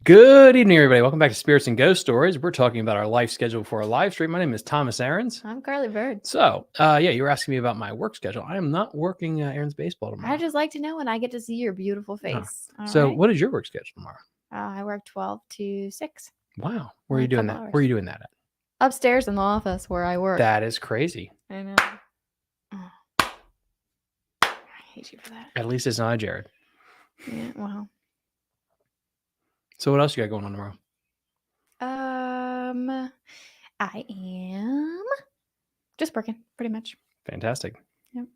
Good evening, everybody. Welcome back to Spirits and Ghost Stories. We're talking about our life schedule before a live stream. My name is Thomas Aarons. I'm Carly Bird. So, you were asking me about my work schedule. I am not working Aaron's baseball tomorrow. I just like to know when I get to see your beautiful face. So, what is your work schedule tomorrow? I work 12 to 6. Wow. Where are you doing that? Hours. Where are you doing that at? Upstairs in the office where I work. That is crazy. I know. Oh. I hate you for that. At least it's not Jared. Yeah, well. So, what else you got going on tomorrow? I am just working, pretty much. Fantastic. Yep.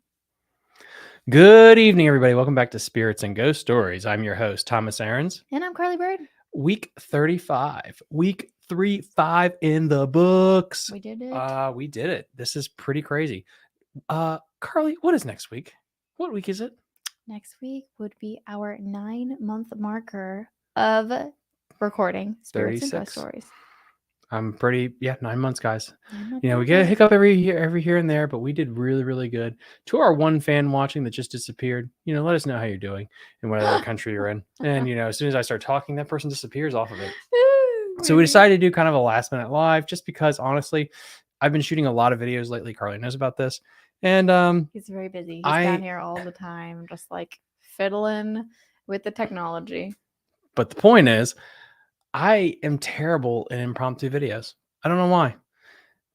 Good evening, everybody. Welcome back to Spirits and Ghost Stories. I'm your host, Thomas Aarons. And I'm Carly Bird. Week 35. Week 35 in the books. We did it. We did it. This is pretty crazy. Carly, what is next week? What week is it? Next week would be our 9-month marker of recording Spirits and Ghost Stories. I'm pretty, 9 months, guys. 9 months. You know, we get a hiccup every here and there, but we did really, really good. To our one fan watching that just disappeared, let us know how you're doing and what other country you're in. And, as soon as I start talking, that person disappears off of it. So we decided to do kind of a last minute live just because, honestly, I've been shooting a lot of videos lately. Carly knows about this. And he's very busy. He's down here all the time, just like fiddling with the technology. But the point is, I am terrible in impromptu videos. I don't know why,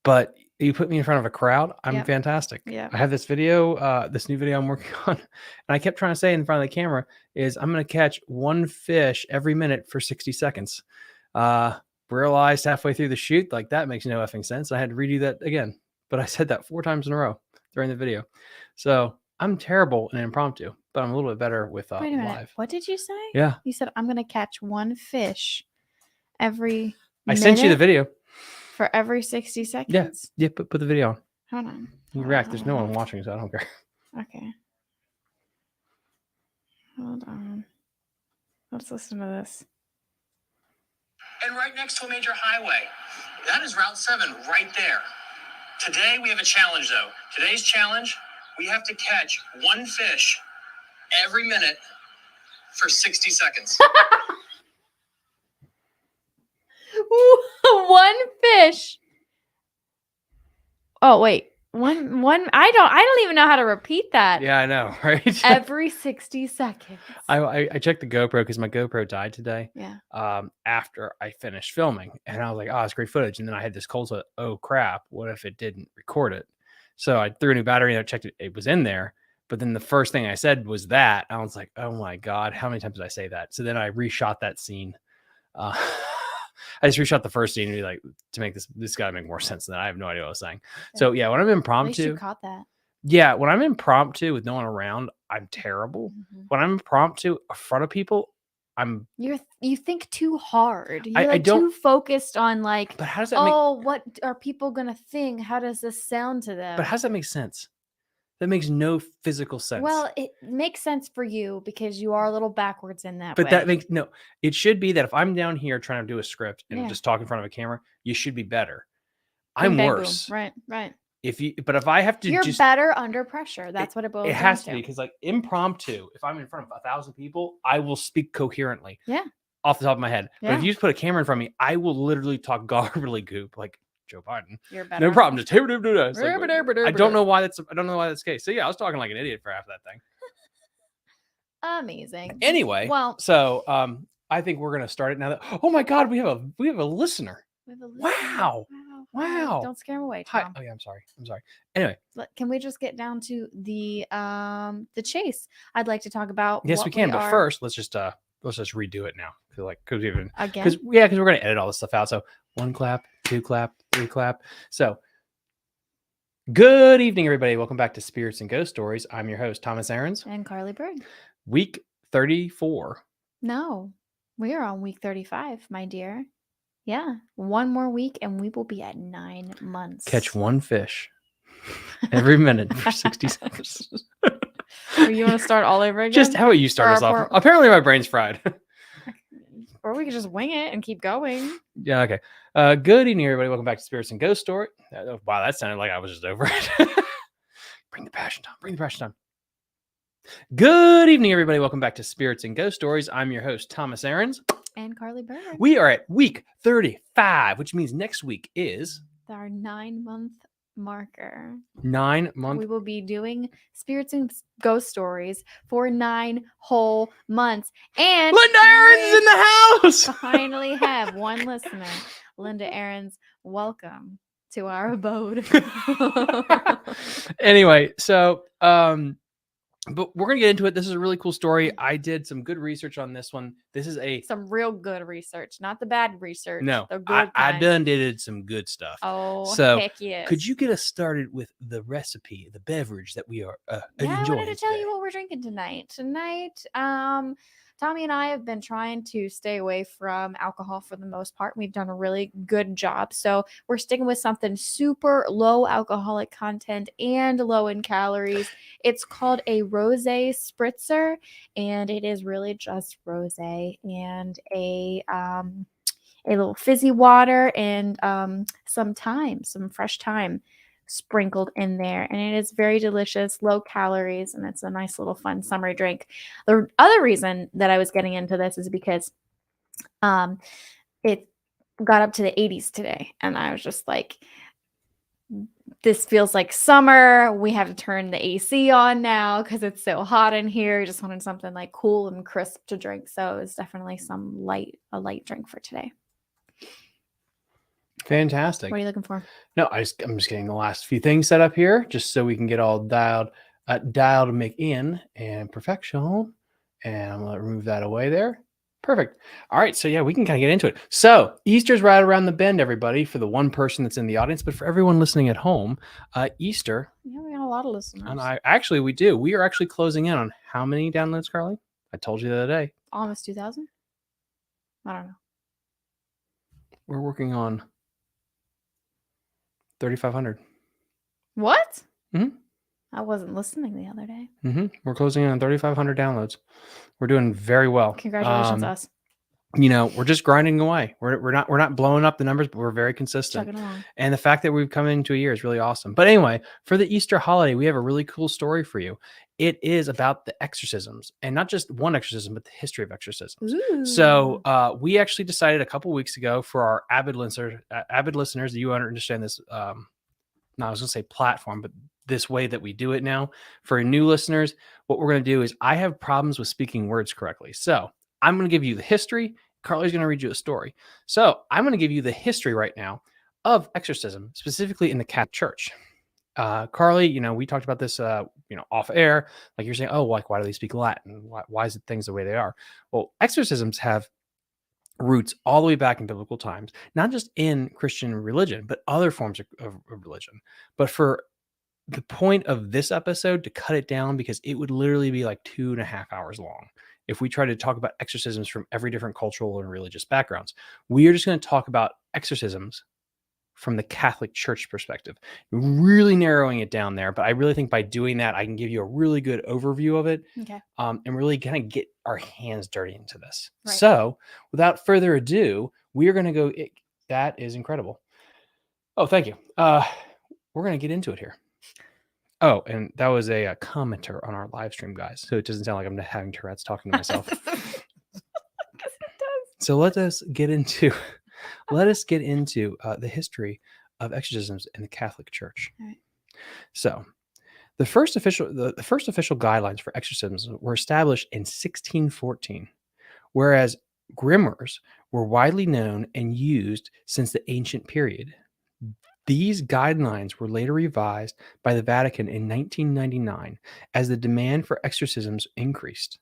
but you put me in front of a crowd, I'm fantastic. Yeah. I have this video, this new video I'm working on, and I kept trying to say in front of the camera is I'm going to catch one fish every minute for 60 seconds. Realized halfway through the shoot, like that makes no effing sense. I had to redo that again, but I said that 4 times in a row during the video. So I'm terrible in impromptu, but I'm a little bit better with Wait a minute. live. What did you say? Yeah. You said I'm going to catch one fish every I sent you the video. For every 60 seconds? Yeah, put the video on. Hold on. You react. There's no one watching, so I don't care. Okay. Hold on. Let's listen to this. And right next to a major highway. That is Route 7 right there. Today we have a challenge, though. Today's challenge, we have to catch one fish every minute for 60 seconds. One fish. Oh, wait. One. I don't even know how to repeat that. Yeah, I know, right? Every 60 seconds. I checked the GoPro because my GoPro died today. Yeah. After I finished filming, and I was like, "Oh, it's great footage." And then I had this cold thought, "Oh crap! What if it didn't record it?" So I threw a new battery and I checked it. It was in there. But then the first thing I said was that. I was like, "Oh my god, how many times did I say that?" So then I reshot that scene. I just reshot the first scene and be like, to make this got to make more sense than that. I have no idea what I was saying. Yeah. So yeah, when I'm impromptu, at least you caught that. Yeah, when I'm impromptu with no one around, I'm terrible. Mm-hmm. When I'm impromptu in front of people, you think too hard. You're too focused on like, but how does that what are people gonna think? How does this sound to them? But how does that make sense? That makes no physical sense. Well, it makes sense for you because you are a little backwards in that way. But that makes no. It should be that if I'm down here trying to do a script and just talk in front of a camera, you should be better. I'm worse. Right. But if I have to, you're better under pressure. That's what it boils down to. It has to be because like impromptu. If I'm in front of 1,000 people, I will speak coherently. Yeah. Off the top of my head. Yeah. But if you just put a camera in front of me, I will literally talk gobbledygook like Joe Biden. You're better. No problem. Just I don't know why that's the case. So yeah, I was talking like an idiot for half that thing. Amazing. Anyway, so I think we're gonna start it now. Oh my God, we have a listener. Wow. Don't scare him away, Tom. Hi. Oh yeah, I'm sorry. Anyway, can we just get down to the chase? I'd like to talk about. Yes, we can. But first, let's just redo it now. Because we're gonna edit all this stuff out. So 1 clap, 2 clap, 3 clap. So Good evening, everybody. Welcome back to Spirits and Ghost Stories. I'm your host, Thomas Aarons. And Carly Bird. Week 34. No, we are on week 35, my dear. Yeah, one more week and we will be at 9 months. Catch one fish every minute for 60 seconds. Or you want to start all over again? Just how about you start us off? Apparently my brain's fried. Or we could just wing it and keep going. Yeah, okay. Good evening, everybody. Welcome back to Spirits and Ghost Story. Wow, that sounded like I was just over it. Bring the passion down. Bring the passion down. Good evening, everybody. Welcome back to Spirits and Ghost Stories. I'm your host, Thomas Aarons. And Carly Bird. We are at week 35, which means next week is our 9-month marker. 9 months. We will be doing Spirits and Ghost Stories for 9 whole months. And Linda Aarons is in the house. Finally have one listener. Linda Aarons, welcome to our abode. Anyway, so but we're gonna get into it. This is a really cool story. I did some good research on this one. This is some real good research, not the bad research. No, the good I done did some good stuff. Oh, so heck yes. Could you get us started with the recipe, the beverage that we are enjoying? I wanted to tell you what we're drinking tonight. Tommy and I have been trying to stay away from alcohol for the most part. We've done a really good job. So we're sticking with something super low alcoholic content and low in calories. It's called a rosé spritzer, and it is really just rosé and a little fizzy water and some fresh thyme sprinkled in there, and it is very delicious, low calories, and it's a nice little fun summer drink. The other reason that I was getting into this is because it got up to the 80s today, and I was just like, this feels like summer. We have to turn the AC on now because it's so hot in here. I just wanted something like cool and crisp to drink, so it's definitely a light drink for today. Fantastic. What are you looking for? No, I'm just getting the last few things set up here, just so we can get all dialed to make in and perfection. And I'm gonna remove that away there. Perfect. All right, so yeah, we can kind of get into it. So Easter's right around the bend, everybody. For the one person that's in the audience, but for everyone listening at home, Easter. Yeah, we got a lot of listeners. And we do. We are actually closing in on how many downloads, Carly? I told you the other day. Almost 2,000. I don't know. We're working on 3,500. What? Mm-hmm. I wasn't listening the other day. Mm-hmm. We're closing in on 3,500 downloads. We're doing very well. Congratulations, us. We're just grinding away. We're not blowing up the numbers, but we're very consistent. Chugging along. And the fact that we've come into a year is really awesome. But anyway, for the Easter holiday, we have a really cool story for you. It is about the exorcisms, and not just one exorcism, but the history of exorcisms. Ooh. So we actually decided a couple weeks ago for our avid listeners, you understand this. I was going to say platform, but this way that we do it now for new listeners, what we're going to do is I have problems with speaking words correctly. So I'm going to give you the history. Carly's going to read you a story. So I'm going to give you the history right now of exorcism, specifically in the Catholic Church. Carly, we talked about this, off air, like you're saying, oh, like, why do they speak Latin? Why is it things the way they are? Well, exorcisms have roots all the way back in biblical times, not just in Christian religion, but other forms of religion. But for the point of this episode, to cut it down, because it would literally be like 2.5 hours long if we try to talk about exorcisms from every different cultural and religious backgrounds. We are just going to talk about exorcisms from the Catholic Church perspective, really narrowing it down there. But I really think by doing that, I can give you a really good overview of it. Okay. And really kind of get our hands dirty into this. Right. So without further ado, we are going to go. That is incredible. Oh, thank you. We're going to get into it here. Oh, and that was a commenter on our live stream, guys. So it doesn't sound like I'm having Tourette's talking to myself. So let us get into the history of exorcisms in the Catholic Church. All right. So the first official guidelines for exorcisms were established in 1614, whereas grimoires were widely known and used since the ancient period. These guidelines were later revised by the Vatican in 1999 as the demand for exorcisms increased.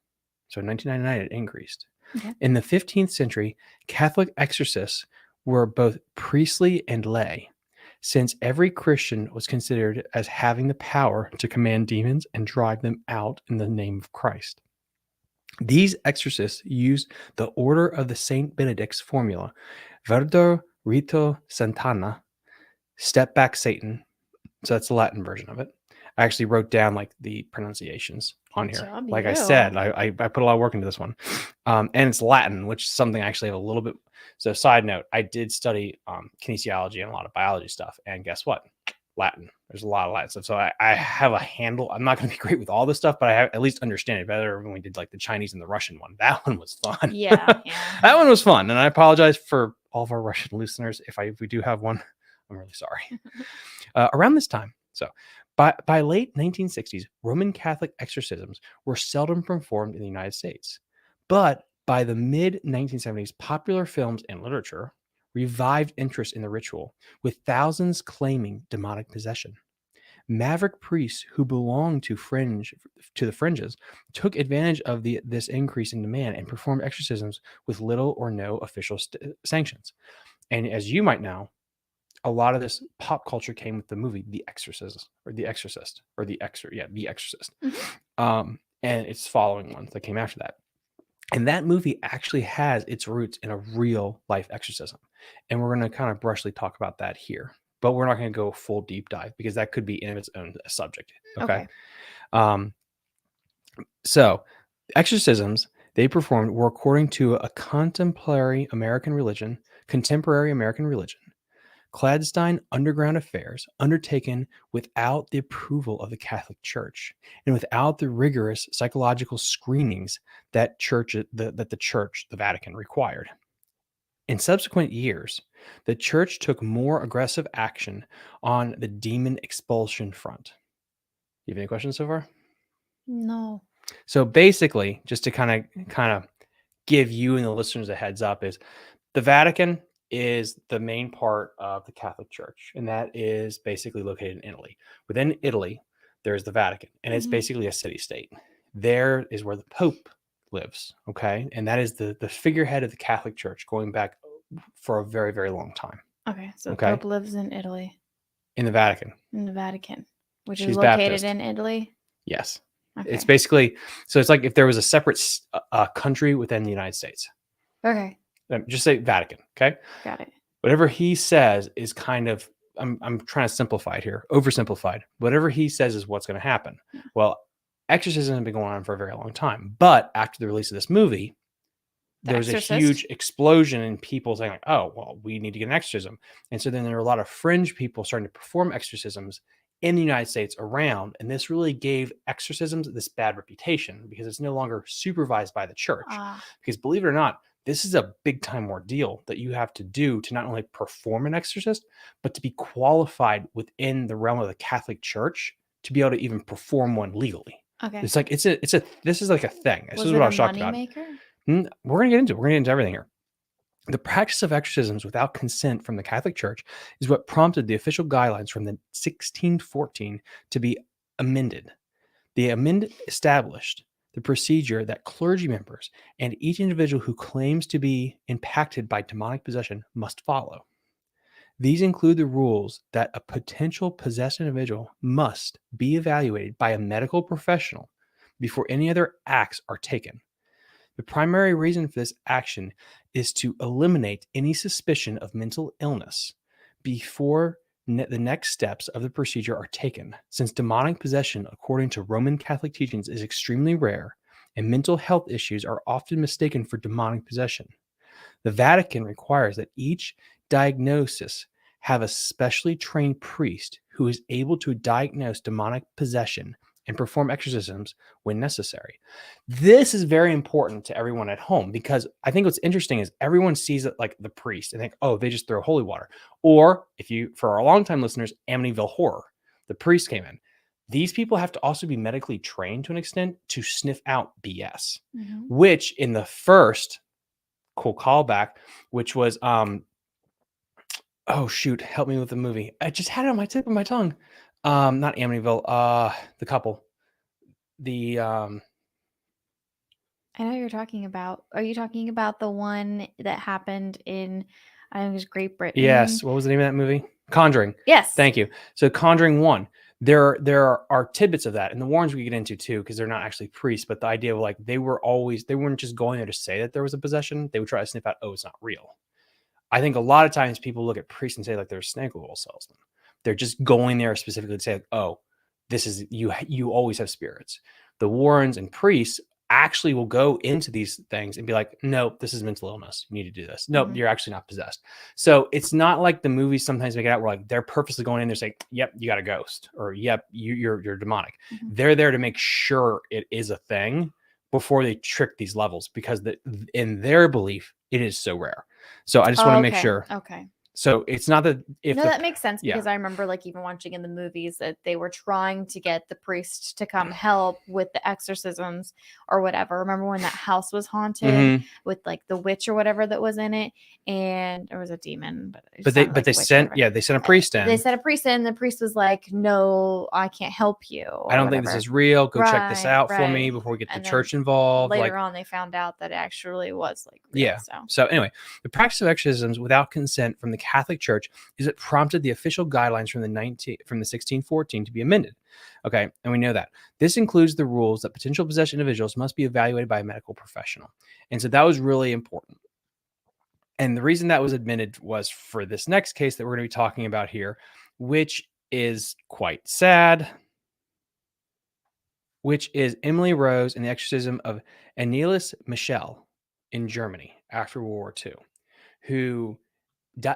So in 1999, it increased. Okay. In the 15th century, Catholic exorcists were both priestly and lay. since every Christian was considered as having the power to command demons and drive them out in the name of Christ. These exorcists used the Order of the Saint Benedict's formula, Verdo Rito Santana, step back Satan. So that's the Latin version of it. I actually wrote down like the pronunciations on Good here. job, Like I you. said, I put a lot of work into this one. And it's Latin, which is something I actually have a little bit. So side note, I did study kinesiology and a lot of biology stuff. And guess what? Latin. There's a lot of Latin stuff. So I have a handle. I'm not going to be great with all this stuff, but I have at least understand it better when we did like the Chinese and the Russian one. That one was fun. Yeah. That one was fun. And I apologize for all of our Russian listeners. If we do have one, I'm really sorry. Around this time, so by late 1960s, Roman Catholic exorcisms were seldom performed in the United States. But by the mid 1970s, popular films and literature revived interest in the ritual, with thousands claiming demonic possession. Maverick priests who belonged to the fringes took advantage of this increase in demand and performed exorcisms with little or no official sanctions. And as you might know, a lot of this pop culture came with the movie The Exorcist, The Exorcist. Mhm. And it's following ones that came after that. And that movie actually has its roots in a real life exorcism. And we're going to kind of brushly talk about that here, but we're not going to go full deep dive because that could be in its own subject. Okay. So exorcisms they performed were according to a contemporary American religion, clandestine underground affairs undertaken without the approval of the Catholic Church and without the rigorous psychological screenings that the Vatican, required. In subsequent years, the Church took more aggressive action on the demon expulsion front. You have any questions so far? No. So basically, just to kind of give you and the listeners a heads up, is the Vatican is the main part of the Catholic Church, and that is basically located in Italy. Within Italy, there's the Vatican, and it's Mhm. basically a city-state. There is where the Pope lives, okay? And that is the figurehead of the Catholic Church going back for a very, very long time. Okay, so Okay. the Pope lives in Italy, In the Vatican. in the Vatican, which is She's located Baptist. in Italy. Yes. Okay. It's basically, so it's like if there was a separate country within the United States. Okay. Just say Vatican, okay? Got it. Whatever he says is kind of, I'm trying to simplify it here, oversimplified. Whatever he says is what's going to happen. Yeah. Well, exorcism has been going on for a very long time, but after the release of this movie, there was a huge explosion in people saying like, oh, well, we need to get an exorcism. And so then there were a lot of fringe people starting to perform exorcisms in the United States around. And this really gave exorcisms this bad reputation because it's no longer supervised by the church. Because believe it or not, this is a big time ordeal that you have to do to not only perform an exorcist, but to be qualified within the realm of the Catholic Church to be able to even perform one legally. Okay. It's like, this is like a thing. This Was is it what I a was shocked about. moneymaker? We're going to get into everything here. The practice of exorcisms without consent from the Catholic Church is what prompted the official guidelines from the 1614 to be amended. The amendment established the procedure that clergy members and each individual who claims to be impacted by demonic possession must follow. These include the rules that a potential possessed individual must be evaluated by a medical professional before any other acts are taken. The primary reason for this action is to eliminate any suspicion of mental illness before the next steps of the procedure are taken, since demonic possession, according to Roman Catholic teachings, is extremely rare, and mental health issues are often mistaken for demonic possession. The Vatican requires that each diagnosis have a specially trained priest who is able to diagnose demonic possession and perform exorcisms when necessary. This is very important to everyone at home because I think what's interesting is everyone sees it like the priest and think, oh, they just throw holy water. Or if you, for our longtime listeners, Amityville Horror, the priest came in. These people have to also be medically trained to an extent to sniff out BS, which in the first cool callback, which was, oh shoot, help me with the movie. I just had it on my tip of my tongue. Not Amityville, the couple. I know you're talking about. Are you talking about the one that happened in, I think it was Great Britain? Yes. What was the name of that movie? Conjuring. Yes. Thank you. So Conjuring 1, there are tidbits of that, and the Warrens we get into too, because they're not actually priests, but the idea of like they weren't just going there to say that there was a possession. They would try to sniff out, oh, it's not real. I think a lot of times people look at priests and say like they're snake oil salesmen. They're just going there specifically to say, like, oh, this is you always have spirits. The Warrens and priests actually will go into these things and be like, no, this is mental illness. You need to do this. No, Mhm. you're actually not possessed. So it's not like the movies sometimes make it out where like they're purposely going in there saying, yep, you got a ghost, or yep, you're demonic. Mhm. They're there to make sure it is a thing before they trick these levels, because in their belief, it is so rare. So I just want to make sure. Okay. So it's not that if No, that makes sense, yeah. because I remember like even watching in the movies that they were trying to get the priest to come help with the exorcisms or whatever. Remember when that house was haunted Mhm. with like the witch or whatever that was in it, and there was a demon, but it But sounded like they a witch or sent whatever. they sent a priest in. They sent a priest in. The priest was like, "No, I can't help you." I don't think this is real. Go check this Right, out for me right. before we get the And then church involved. later Like, on, they found out that it actually was like real. yeah. So So anyway, the practice of exorcisms without consent from the Catholic Church is what prompted the official guidelines from the 1614 to be amended. Okay, and we know that this includes the rules that potential possessed individuals must be evaluated by a medical professional, and so that was really important. And the reason that was admitted was for this next case that we're going to be talking about here, which is quite sad, which is Emily Rose and the exorcism of Annelies Michel in Germany after World War II, who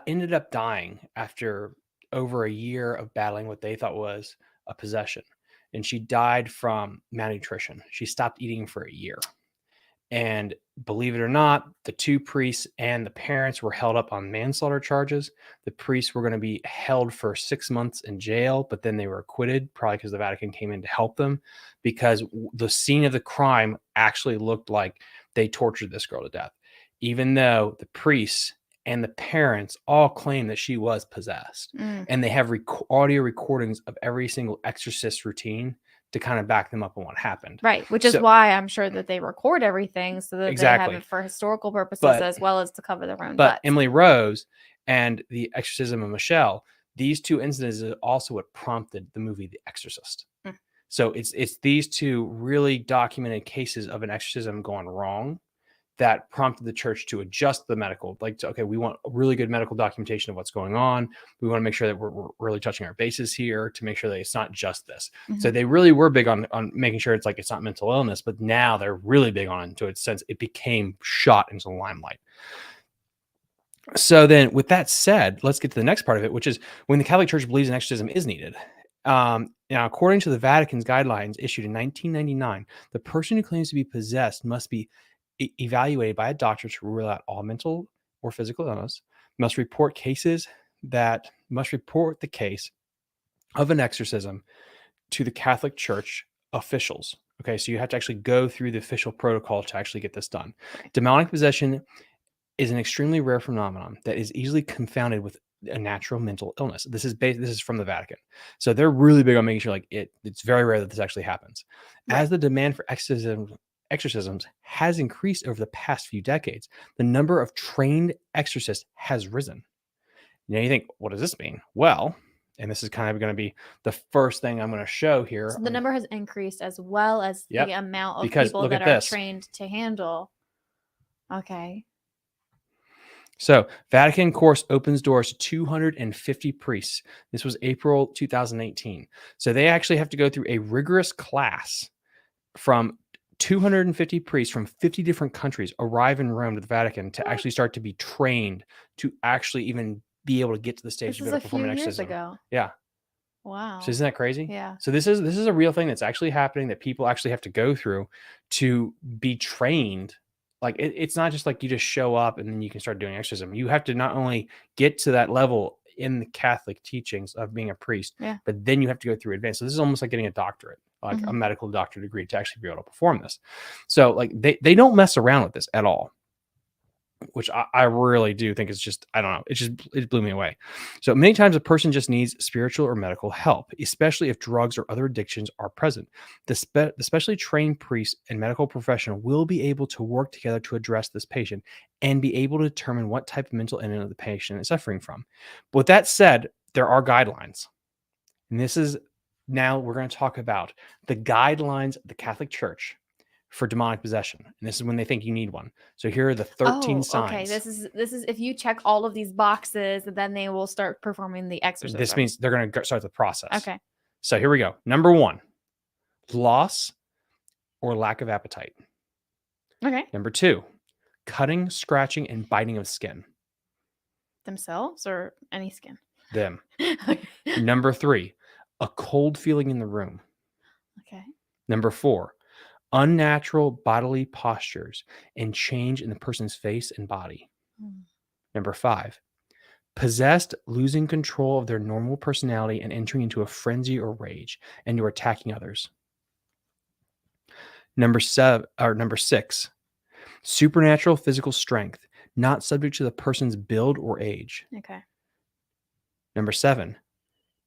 ended up dying after over a year of battling what they thought was a possession. And she died from malnutrition. She stopped eating for a year. And believe it or not, the two priests and the parents were held up on manslaughter charges. The priests were going to be held for 6 months in jail, but then they were acquitted, probably because the Vatican came in to help them, because the scene of the crime actually looked like they tortured this girl to death, even though the priests and the parents all claim that she was possessed. And they have audio recordings of every single exorcist routine to kind of back them up on what happened. right, which is why I'm sure that they record everything so that they have it for historical purposes as well as to cover their own butts. Emily Rose and the exorcism of Michelle, these two incidents are also what prompted the movie The Exorcist. So it's these two really documented cases of an exorcism gone wrong that prompted the church to adjust the medical, like, okay, we want a really good medical documentation of what's going on. We want to make sure that we're really touching our bases here to make sure that it's not just this. So they really were big on making sure it's like, it's not mental illness, but now they're really big on it to its sense it became shot into the limelight. So then with that said, let's get to the next part of it, which is when the Catholic Church believes an exorcism is needed. Now, according to the Vatican's guidelines issued in 1999, the person who claims to be possessed must be evaluated by a doctor to rule out all mental or physical illness, must report the case of an exorcism to the Catholic Church officials. Okay, so you have to actually go through the official protocol to actually get this done. Demonic possession is an extremely rare phenomenon that is easily confounded with a natural mental illness. This is from the Vatican. So they're really big on making sure like it's very rare that this actually happens. Right. As the demand for exorcisms has increased over the past few decades, the number of trained exorcists has risen. Now you think, what does this mean? Well, and this is kind of going to be the first thing I'm going to show here. So the number has increased as well as the amount of because people look that at are this. trained to handle. Okay. So Vatican course opens doors to 250 priests. This was April 2018. So they actually have to go through a rigorous class from 250 priests from 50 different countries arrive in Rome to the Vatican to actually start to be trained to actually even be able to get to the stage This to is be able to a perform few an years exorcism. ago. Yeah. Wow. So isn't that crazy? Yeah. So this is a real thing that's actually happening that people actually have to go through to be trained. Like it's not just like you just show up and then you can start doing exorcism. You have to not only get to that level in the Catholic teachings of being a priest, but then you have to go through advanced. So this is almost like getting a doctorate, like a medical doctorate degree to actually be able to perform this. So like they don't mess around with this at all, which I really do think is just, I don't know. It blew me away. So many times a person just needs spiritual or medical help, especially if drugs or other addictions are present. The specially trained priest and medical professional will be able to work together to address this patient and be able to determine what type of mental illness the patient is suffering from. But with that said, there are guidelines. And this is now we're going to talk about the guidelines of the Catholic Church for demonic possession. And this is when they think you need one. So here are the 13 signs. Okay, this is if you check all of these boxes, then they will start performing the exorcism. This means they're going to start the process. Okay. So here we go. Number 1, loss or lack of appetite. Okay. Number 2, cutting, scratching, and biting of skin. Themselves or any skin? Them. Number 3, a cold feeling in the room. Okay. Number 4, unnatural bodily postures and change in the person's face and body. Number 5, possessed, losing control of their normal personality and entering into a frenzy or rage and or attacking others. Number 6, supernatural physical strength, not subject to the person's build or age. Okay. Number 7,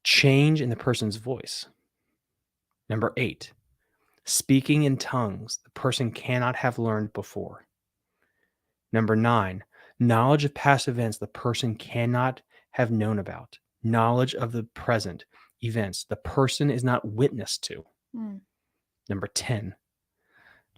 change in the person's voice. Number 8, speaking in tongues the person cannot have learned before. Number 9, knowledge of past events the person cannot have known about. Knowledge of the present events the person is not witness to. Number 10,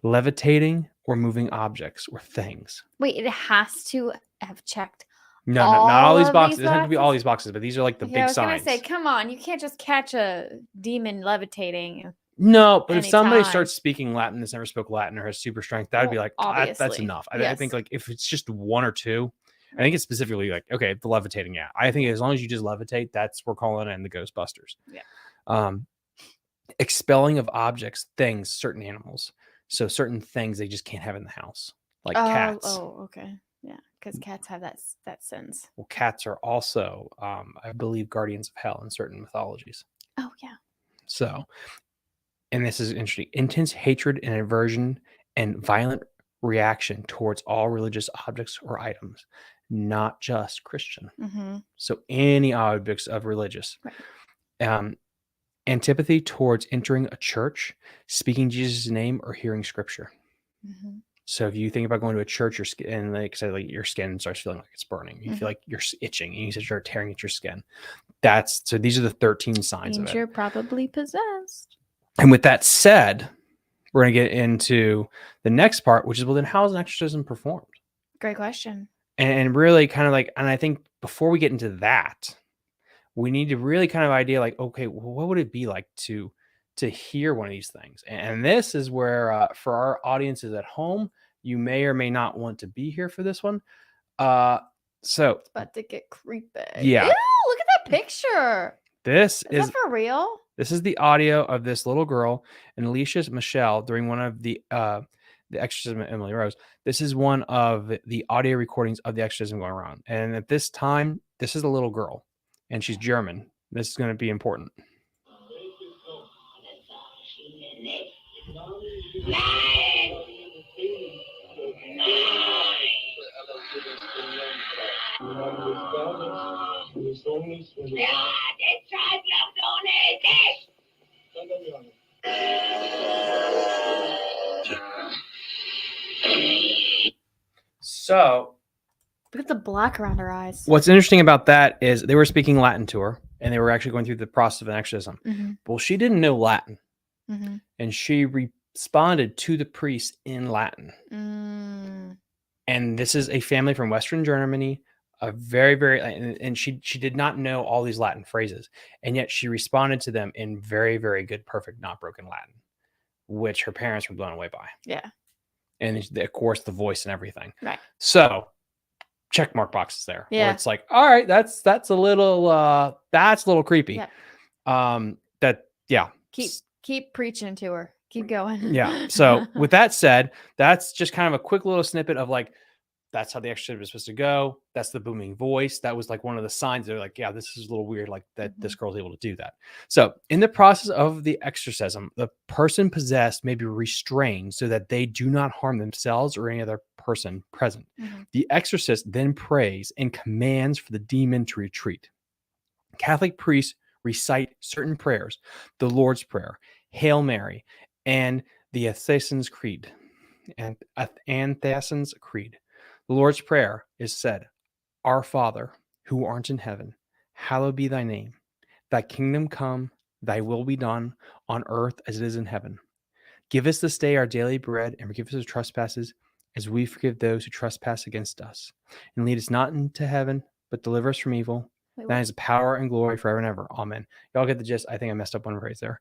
levitating or moving objects or things. Wait, it has to have checked. No, not all these of boxes. these It doesn't have to be all boxes? these boxes, but these are like the Yeah, I big was gonna signs. say, come on, you can't just catch a demon levitating. No, but if somebody anytime. starts speaking Latin that's never spoke Latin or has super strength, that would be Well, like, that's obviously. enough. I Yes. think like if it's just 1 or 2, I think it's specifically like, okay, the levitating, yeah. I think as long as you just levitate, we're calling it in the Ghostbusters. Yeah. Expelling of objects, things, certain animals. So certain things they just can't have in the house, like cats. Oh, okay. Yeah, because cats have that sense. Well, cats are also, I believe, guardians of hell in certain mythologies. Oh, yeah. So, and this is interesting, intense hatred and aversion and violent reaction towards all religious objects or items, not just Christian. So any objects of religious. Right. Antipathy towards entering a church, speaking Jesus' name, or hearing scripture. So if you think about going to a church, your skin, and like I said, like your skin starts feeling like it's burning. You feel like you're itching, and you said you're tearing at your skin. So these are the 13 signs of it. You're probably possessed. And with that said, we're going to get into the next part, which is, well, then how is an exorcism performed? Great question. And really kind of like, and I think before we get into that, we need to really kind of idea like, okay, well, what would it be like to hear one of these things? And this is where, for our audiences at home, you may or may not want to be here for this one. So It's about to get creepy. Yeah. Ew, look at that picture. This Is that for real? This is the audio of this little girl and Alicia Michelle during one of the exorcism of Emily Rose. This is one of the audio recordings of the exorcism going around. And at this time, this is a little girl and she's German. This is going to be important. So, Look at the black around her eyes. what's interesting about that is they were speaking Latin to her, and they were actually going through the process of an exorcism. Well, she didn't know Latin, and she responded to the priest in Latin. And this is a family from Western Germany, a very, very, and she did not know all these Latin phrases, and yet she responded to them in very, very good, perfect, not broken Latin, which her parents were blown away by. Yeah. And of course, the voice and everything. Right. So, check mark boxes there. Yeah. Where it's like, all right, that's a little creepy. Yeah. Keep preaching to her. Keep going. Yeah. So with that said, that's just kind of a quick little snippet of like, that's how the exorcism is supposed to go. That's the booming voice. That was like one of the signs. They're like, yeah, this is a little weird. Like that this girl's able to do that. So in the process of the exorcism, the person possessed may be restrained so that they do not harm themselves or any other person present. The exorcist then prays and commands for the demon to retreat. Catholic priests recite certain prayers, the Lord's Prayer, Hail Mary, and the Athanasian's Creed. The Lord's Prayer is said, Our Father, who art in heaven, hallowed be thy name. Thy kingdom come, thy will be done on earth as it is in heaven. Give us this day our daily bread, and forgive us our trespasses, as we forgive those who trespass against us. And lead us not into heaven, but deliver us from evil. Wait, Thine what? is the power and glory forever and ever. Amen. Y'all get the gist. I think I messed up one phrase there.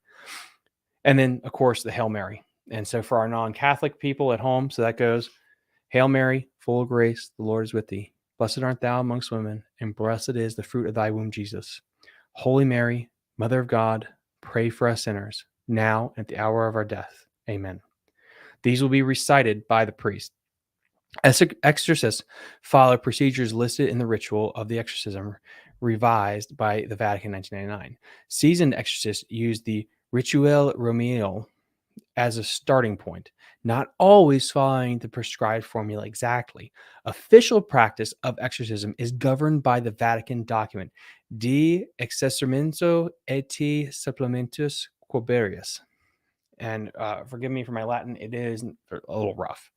And then, of course, the Hail Mary. And so for our non-Catholic people at home, so that goes, Hail Mary, full of grace, the Lord is with thee. Blessed art thou amongst women, and blessed is the fruit of thy womb, Jesus. Holy Mary, Mother of God, pray for us sinners, now and at the hour of our death. Amen. These will be recited by the priest. Exorcists follow procedures listed in the ritual of the exorcism, revised by the Vatican in 1999. Seasoned exorcists use the Rituale Romeale as a starting point, not always following the prescribed formula exactly. Official practice of exorcism is governed by the Vatican document De Exorcimento et Supplementus Quiberius. And forgive me for my Latin, it is a little rough.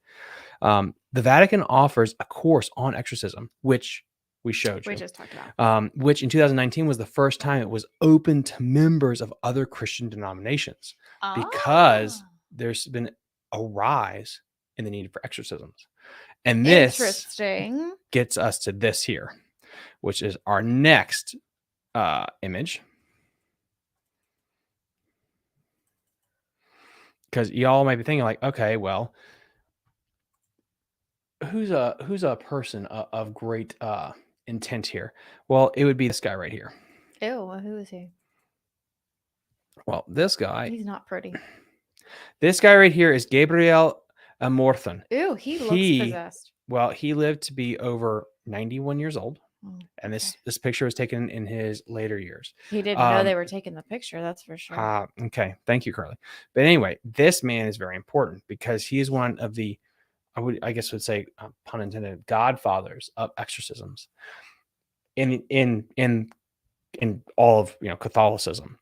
The Vatican offers a course on exorcism, which we showed you. We just talked about. Which in 2019 was the first time it was open to members of other Christian denominations, because there's been a rise in the need for exorcisms. And this Interesting. gets us to this here, which is our next image. Because y'all might be thinking like, okay, well, who's a person of great intent here? Well, it would be this guy right here. Ew, who is he? Well, this guy. He's not pretty. This guy right here is Gabriel Amorthon. Ew, he looks possessed. Well, he lived to be over 91 years old. Oh, and this picture was taken in his later years. He didn't know they were taking the picture, that's for sure. Okay. Thank you, Carly. But anyway, this man is very important because he is one of the, I guess would say, pun intended, godfathers of exorcisms in all of Catholicism.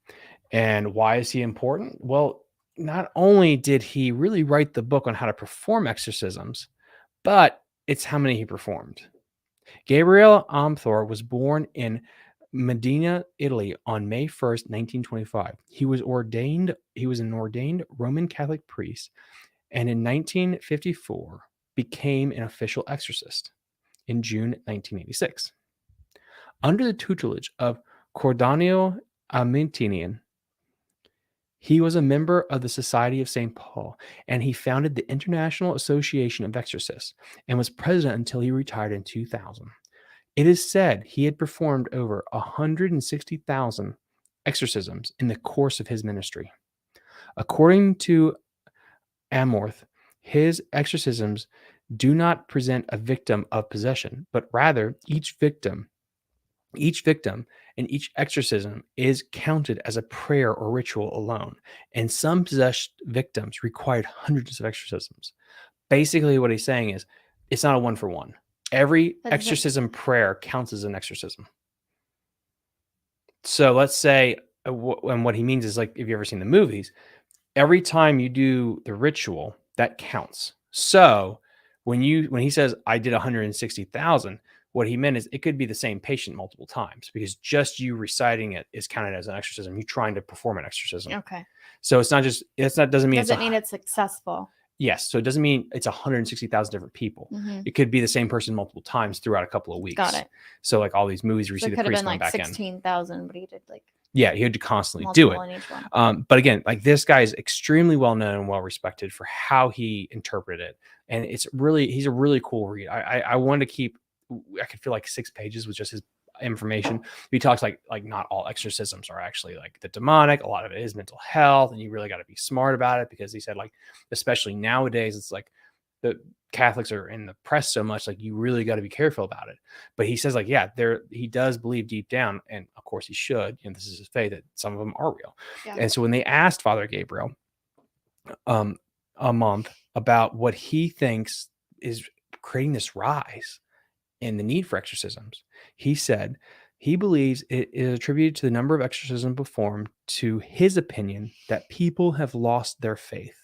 And why is he important? Well, not only did he really write the book on how to perform exorcisms, but it's how many he performed. Gabriel Amthor was born in Modena, Italy on May 1st, 1925. He was an ordained Roman Catholic priest, and in 1954 became an official exorcist in June 1986. Under the tutelage of Cordanio Amintinian, he was a member of the Society of St. Paul, and he founded the International Association of Exorcists and was president until he retired in 2000. It is said he had performed over 160,000 exorcisms in the course of his ministry. According to Amorth, his exorcisms do not present a victim of possession, but rather each victim and each exorcism is counted as a prayer or ritual alone, and some possessed victims required hundreds of exorcisms. Basically, what he's saying is it's not a one for one. Every exorcism prayer counts as an exorcism. So let's say, and what he means is, like, if you've ever seen the movies, every time you do the ritual, that counts. So when he says I did 160,000, what he meant is it could be the same patient multiple times, because just you reciting it is counted as an exorcism. You're trying to perform an exorcism. Okay. So it's not just, doesn't mean it's successful. Yes. So it doesn't mean it's 160,000 different people. Mm-hmm. It could be the same person multiple times throughout a couple of weeks. Got it. So like all these movies where you see the priest going back in. It could have been like 16,000, but he did like. Yeah, he had to constantly do it. But again, like, this guy is extremely well known and well respected for how he interpreted it. And he's a really cool read. I wanted to I could feel like 6 pages with just his information. He talks like not all exorcisms are actually like the demonic. A lot of it is mental health, and you really got to be smart about it, because he said, like, especially nowadays, it's like the Catholics are in the press so much, like, you really got to be careful about it. But he says, like, yeah, he does believe deep down, and of course he should, this is his faith, that some of them are real. Yeah. And so when they asked Father Gabriel a month about what he thinks is creating this rise in the need for exorcisms, he said he believes it is attributed to the number of exorcisms performed, to his opinion that people have lost their faith.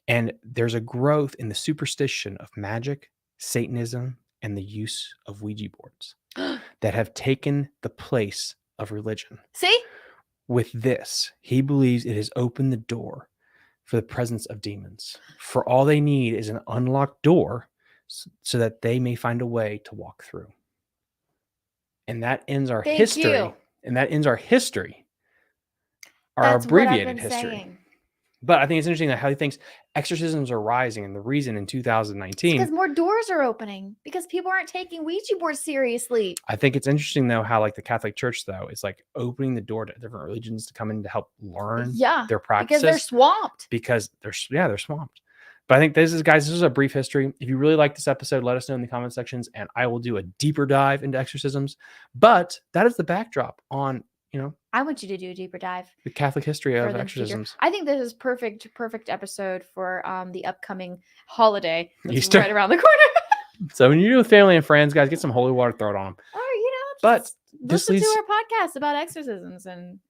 And there's a growth in the superstition of magic, Satanism, and the use of Ouija boards that have taken the place of religion. See? With this, he believes it has opened the door for the presence of demons. For all they need is an unlocked door so that they may find a way to walk through. And that ends our Thank history. you. And that ends our history. Our That's what I've abbreviated been history. saying. But I think it's interesting that how he thinks exorcisms are rising, and the reason in 2019. Because more doors are opening. Because people aren't taking Ouija boards seriously. I think it's interesting though how like the Catholic Church though is like opening the door to different religions to come in to help learn their practices. Because they're swamped. Because they're swamped. But I think this is a brief history. If you really like this episode, let us know in the comment sections, and I will do a deeper dive into exorcisms. But that is the backdrop on, I want you to do a deeper dive. the Catholic history for of the exorcisms. future. I think this is perfect episode for the upcoming holiday that's Easter. right around the corner. So when you're with family and friends, guys, get some holy water, throw it on them. Or But just this listen leads- to our podcast about exorcisms and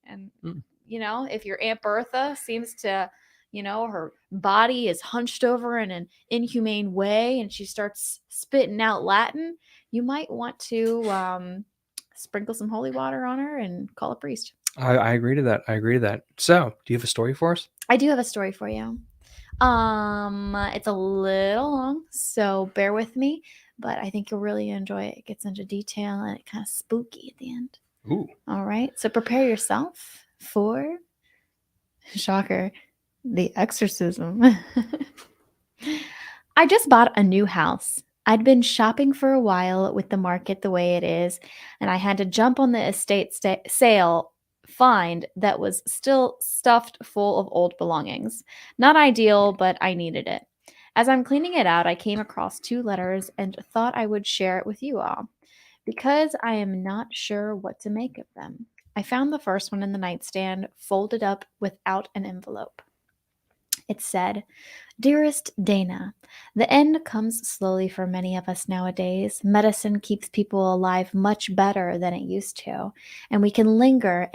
if your Aunt Bertha seems to her body is hunched over in an inhumane way and she starts spitting out Latin, you might want to sprinkle some holy water on her and call a priest. I agree to that. So, do you have a story for us? I do have a story for you. It's a little long, so bear with me, but I think you'll really enjoy it. It gets into detail and it's kind of spooky at the end. Ooh. All right, so prepare yourself for, shocker, the exorcism. I just bought a new house. I'd been shopping for a while with the market the way it is, and I had to jump on the estate sale find that was still stuffed full of old belongings. Not ideal, but I needed it. As I'm cleaning it out, I came across 2 letters and thought I would share it with you all, because I am not sure what to make of them. I found the first one in the nightstand, folded up without an envelope. It said, "Dearest Dana, the end comes slowly for many of us nowadays. Medicine keeps people alive much better than it used to, and we can linger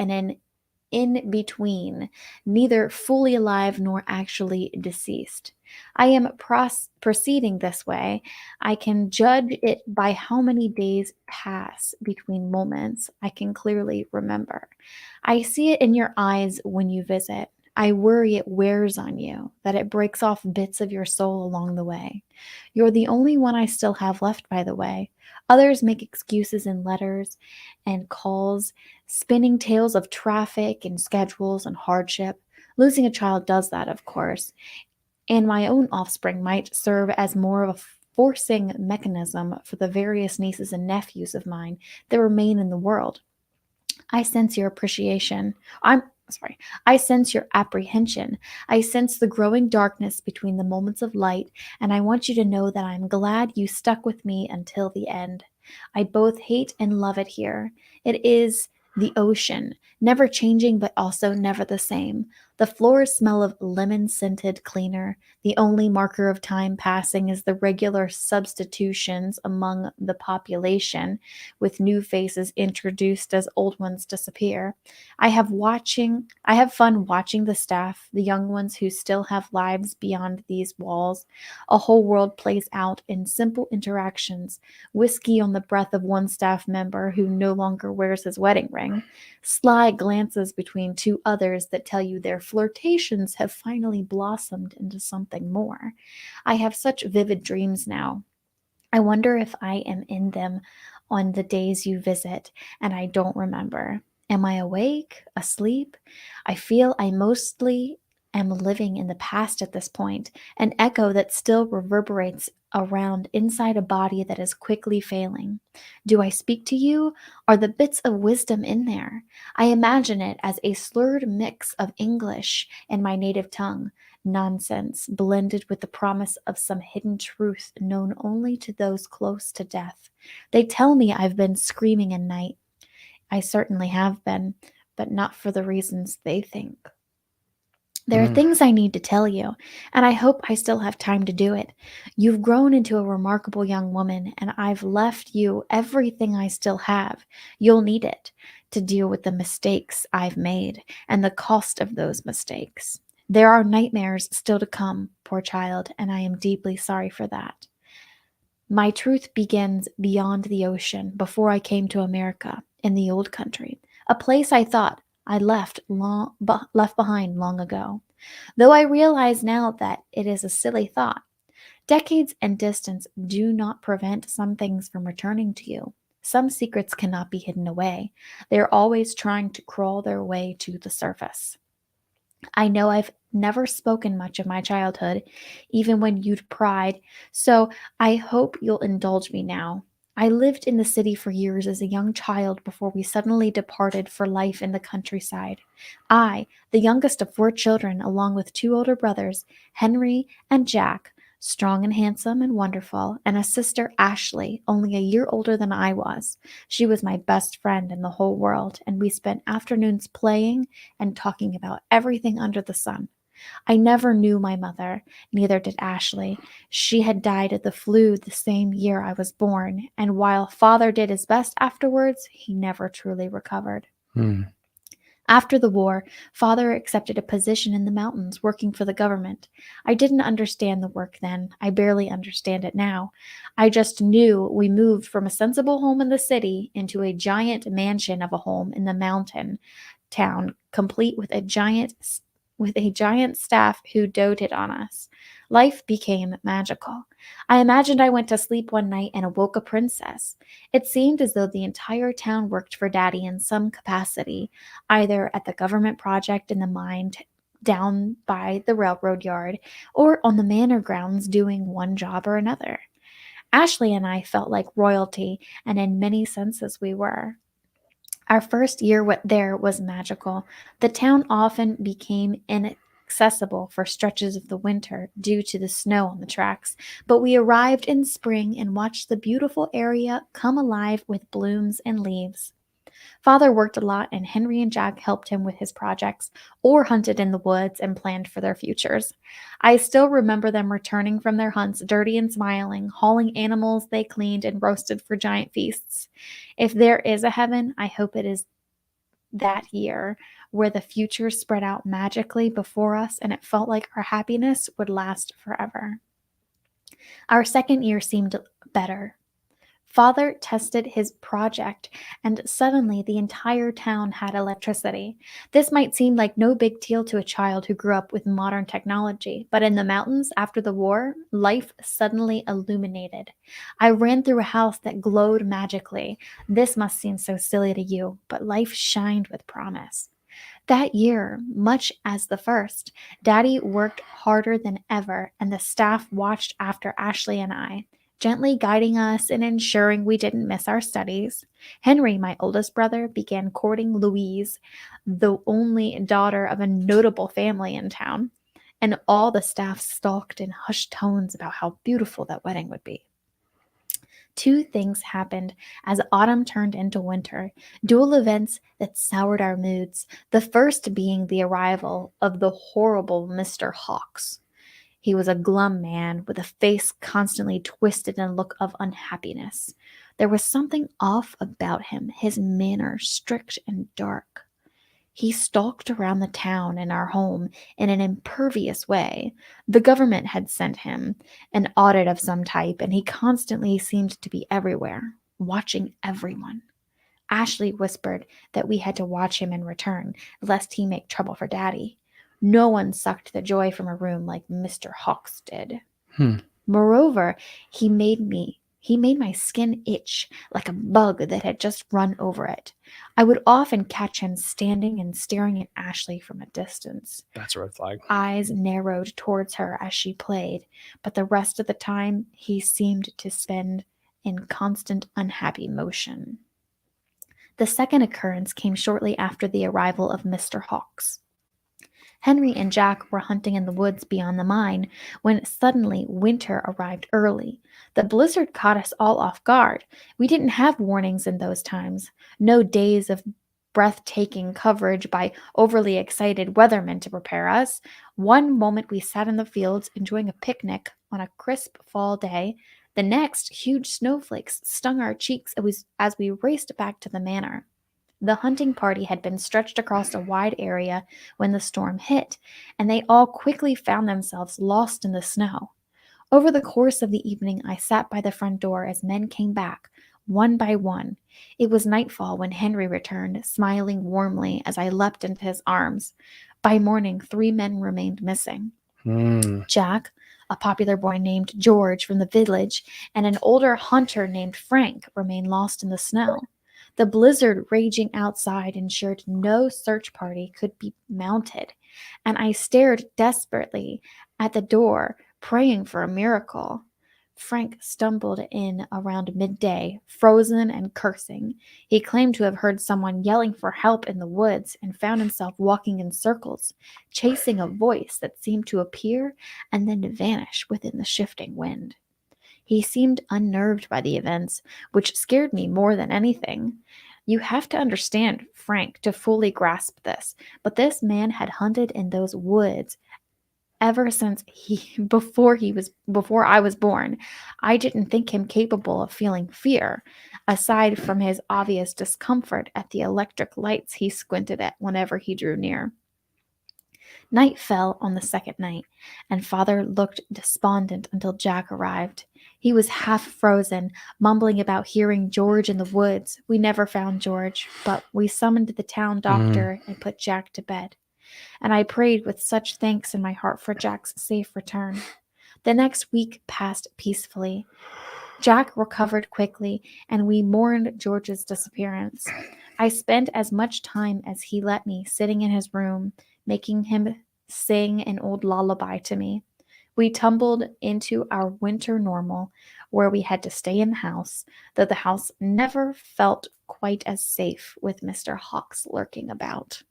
in between, neither fully alive nor actually deceased. I am proceeding this way. I can judge it by how many days pass between moments I can clearly remember. I see it in your eyes when you visit. I worry it wears on you, that it breaks off bits of your soul along the way. You're the only one I still have left, by the way. Others make excuses in letters and calls, spinning tales of traffic and schedules and hardship. Losing a child does that, of course. And my own offspring might serve as more of a forcing mechanism for the various nieces and nephews of mine that remain in the world. I sense your appreciation. I sense your apprehension. I sense the growing darkness between the moments of light, and I want you to know that I'm glad you stuck with me until the end. I both hate and love it here. It is the ocean, never changing but also never the same. The floors smell of lemon-scented cleaner. The only marker of time passing is the regular substitutions among the population, with new faces introduced as old ones disappear. I have fun watching the staff, the young ones who still have lives beyond these walls. A whole world plays out in simple interactions. Whiskey on the breath of one staff member who no longer wears his wedding ring. Sly glances between 2 others that tell you their flirtations have finally blossomed into something more. I have such vivid dreams now. I wonder if I am in them on the days you visit, and I don't remember. Am I awake? Asleep? I feel I mostly am living in the past at this point, an echo that still reverberates around inside a body that is quickly failing. Do I speak to you? Are the bits of wisdom in there? I imagine it as a slurred mix of English and my native tongue. Nonsense blended with the promise of some hidden truth known only to those close to death. They tell me I've been screaming at night. I certainly have been, but not for the reasons they think. There are things I need to tell you, and I hope I still have time to do it. You've grown into a remarkable young woman, and I've left you everything I still have. You'll need it to deal with the mistakes I've made and the cost of those mistakes. There are nightmares still to come, poor child, and I am deeply sorry for that. My truth begins beyond the ocean, before I came to America, in the old country. a place I thought I left behind long ago. Though I realize now that it is a silly thought. Decades and distance do not prevent some things from returning to you. Some secrets cannot be hidden away. They are always trying to crawl their way to the surface. I know I've never spoken much of my childhood, even when you'd pried, so I hope you'll indulge me now. I lived in the city for years as a young child before we suddenly departed for life in the countryside. I, the youngest of 4 children, along with 2 older brothers, Henry and Jack, strong and handsome and wonderful, and a sister, Ashley, only a year older than I was. She was my best friend in the whole world, and we spent afternoons playing and talking about everything under the sun. I never knew my mother, neither did Ashley. She had died of the flu the same year I was born, and while father did his best afterwards, he never truly recovered. Hmm. After the war, father accepted a position in the mountains working for the government. I didn't understand the work then. I barely understand it now. I just knew we moved from a sensible home in the city into a giant mansion of a home in the mountain town, complete with a giant staff who doted on us. Life became magical. I imagined I went to sleep one night and awoke a princess. It seemed as though the entire town worked for Daddy in some capacity, either at the government project in the mine down by the railroad yard, or on the manor grounds doing one job or another. Ashley and I felt like royalty, and in many senses we were. Our first year there was magical. The town often became inaccessible for stretches of the winter due to the snow on the tracks, but we arrived in spring and watched the beautiful area come alive with blooms and leaves. Father worked a lot, and Henry and Jack helped him with his projects or hunted in the woods and planned for their futures. I still remember them returning from their hunts dirty and smiling, hauling animals they cleaned and roasted for giant feasts. If there is a heaven, I hope it is that year where the future spread out magically before us and it felt like our happiness would last forever. Our second year seemed better. Father tested his project, and suddenly the entire town had electricity. This might seem like no big deal to a child who grew up with modern technology, but in the mountains after the war, life suddenly illuminated. I ran through a house that glowed magically. This must seem so silly to you, but life shined with promise. That year, much as the first, Daddy worked harder than ever, and the staff watched after Ashley and I, gently guiding us and ensuring we didn't miss our studies. Henry, my oldest brother, began courting Louise, the only daughter of a notable family in town, and all the staff stalked in hushed tones about how beautiful that wedding would be. 2 things happened as autumn turned into winter, dual events that soured our moods, the first being the arrival of the horrible Mr. Hawks. He was a glum man with a face constantly twisted in a look of unhappiness. There was something off about him, his manner strict and dark. He stalked around the town and our home in an impervious way. The government had sent him an audit of some type, and he constantly seemed to be everywhere, watching everyone. Ashley whispered that we had to watch him in return, lest he make trouble for Daddy. No one sucked the joy from a room like Mr. Hawks did. Moreover, he made my skin itch like a bug that had just run over it. I would often catch him standing and staring at Ashley from a distance. That's a red flag. Eyes narrowed towards her as she played, but the rest of the time he seemed to spend in constant unhappy motion. The second occurrence came shortly after the arrival of Mr. Hawks. Henry and Jack were hunting in the woods beyond the mine when suddenly winter arrived early. The blizzard caught us all off guard. We didn't have warnings in those times, no days of breathtaking coverage by overly excited weathermen to prepare us. One moment we sat in the fields enjoying a picnic on a crisp fall day. The next, huge snowflakes stung our cheeks as we raced back to the manor. The hunting party had been stretched across a wide area when the storm hit, and they all quickly found themselves lost in the snow. Over the course of the evening, I sat by the front door as men came back, one by one. It was nightfall when Henry returned, smiling warmly as I leapt into his arms. By morning, 3 men remained missing. Jack, a popular boy named George from the village, and an older hunter named Frank remained lost in the snow. The blizzard raging outside ensured no search party could be mounted, and I stared desperately at the door, praying for a miracle. Frank stumbled in around midday, frozen and cursing. He claimed to have heard someone yelling for help in the woods and found himself walking in circles, chasing a voice that seemed to appear and then vanish within the shifting wind. He seemed unnerved by the events, which scared me more than anything. You have to understand Frank to fully grasp this, but this man had hunted in those woods ever since before I was born. I didn't think him capable of feeling fear, aside from his obvious discomfort at the electric lights he squinted at whenever he drew near. Night fell on the second night, and Father looked despondent until Jack arrived. He was half frozen, mumbling about hearing George in the woods. We never found George, but we summoned the town doctor and put Jack to bed. And I prayed with such thanks in my heart for Jack's safe return. The next week passed peacefully. Jack recovered quickly, and we mourned George's disappearance. I spent as much time as he let me sitting in his room, making him sing an old lullaby to me. We tumbled into our winter normal, where we had to stay in the house, though the house never felt quite as safe with Mr. Hawks lurking about.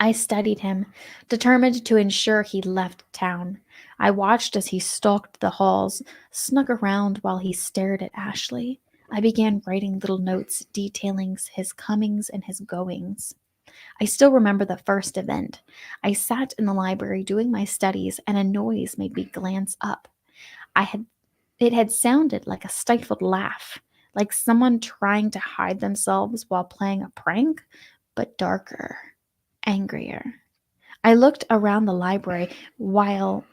I studied him, determined to ensure he left town. I watched as he stalked the halls, snuck around while he stared at Ashley. I began writing little notes detailing his comings and his goings. I still remember the first event. I sat in the library doing my studies, and a noise made me glance up. It had sounded like a stifled laugh, like someone trying to hide themselves while playing a prank, but darker. Angrier. I looked around the library, which,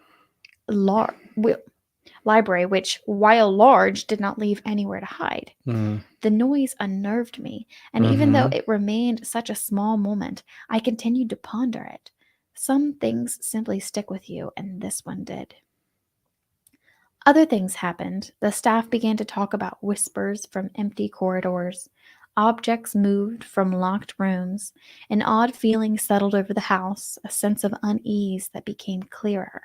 while large, did not leave anywhere to hide. The noise unnerved me, and even though it remained such a small moment, I continued to ponder it. Some things simply stick with you, and this one did. Other things happened. The staff began to talk about whispers from empty corridors. Objects moved from locked rooms. An odd feeling settled over the house, a sense of unease that became clearer.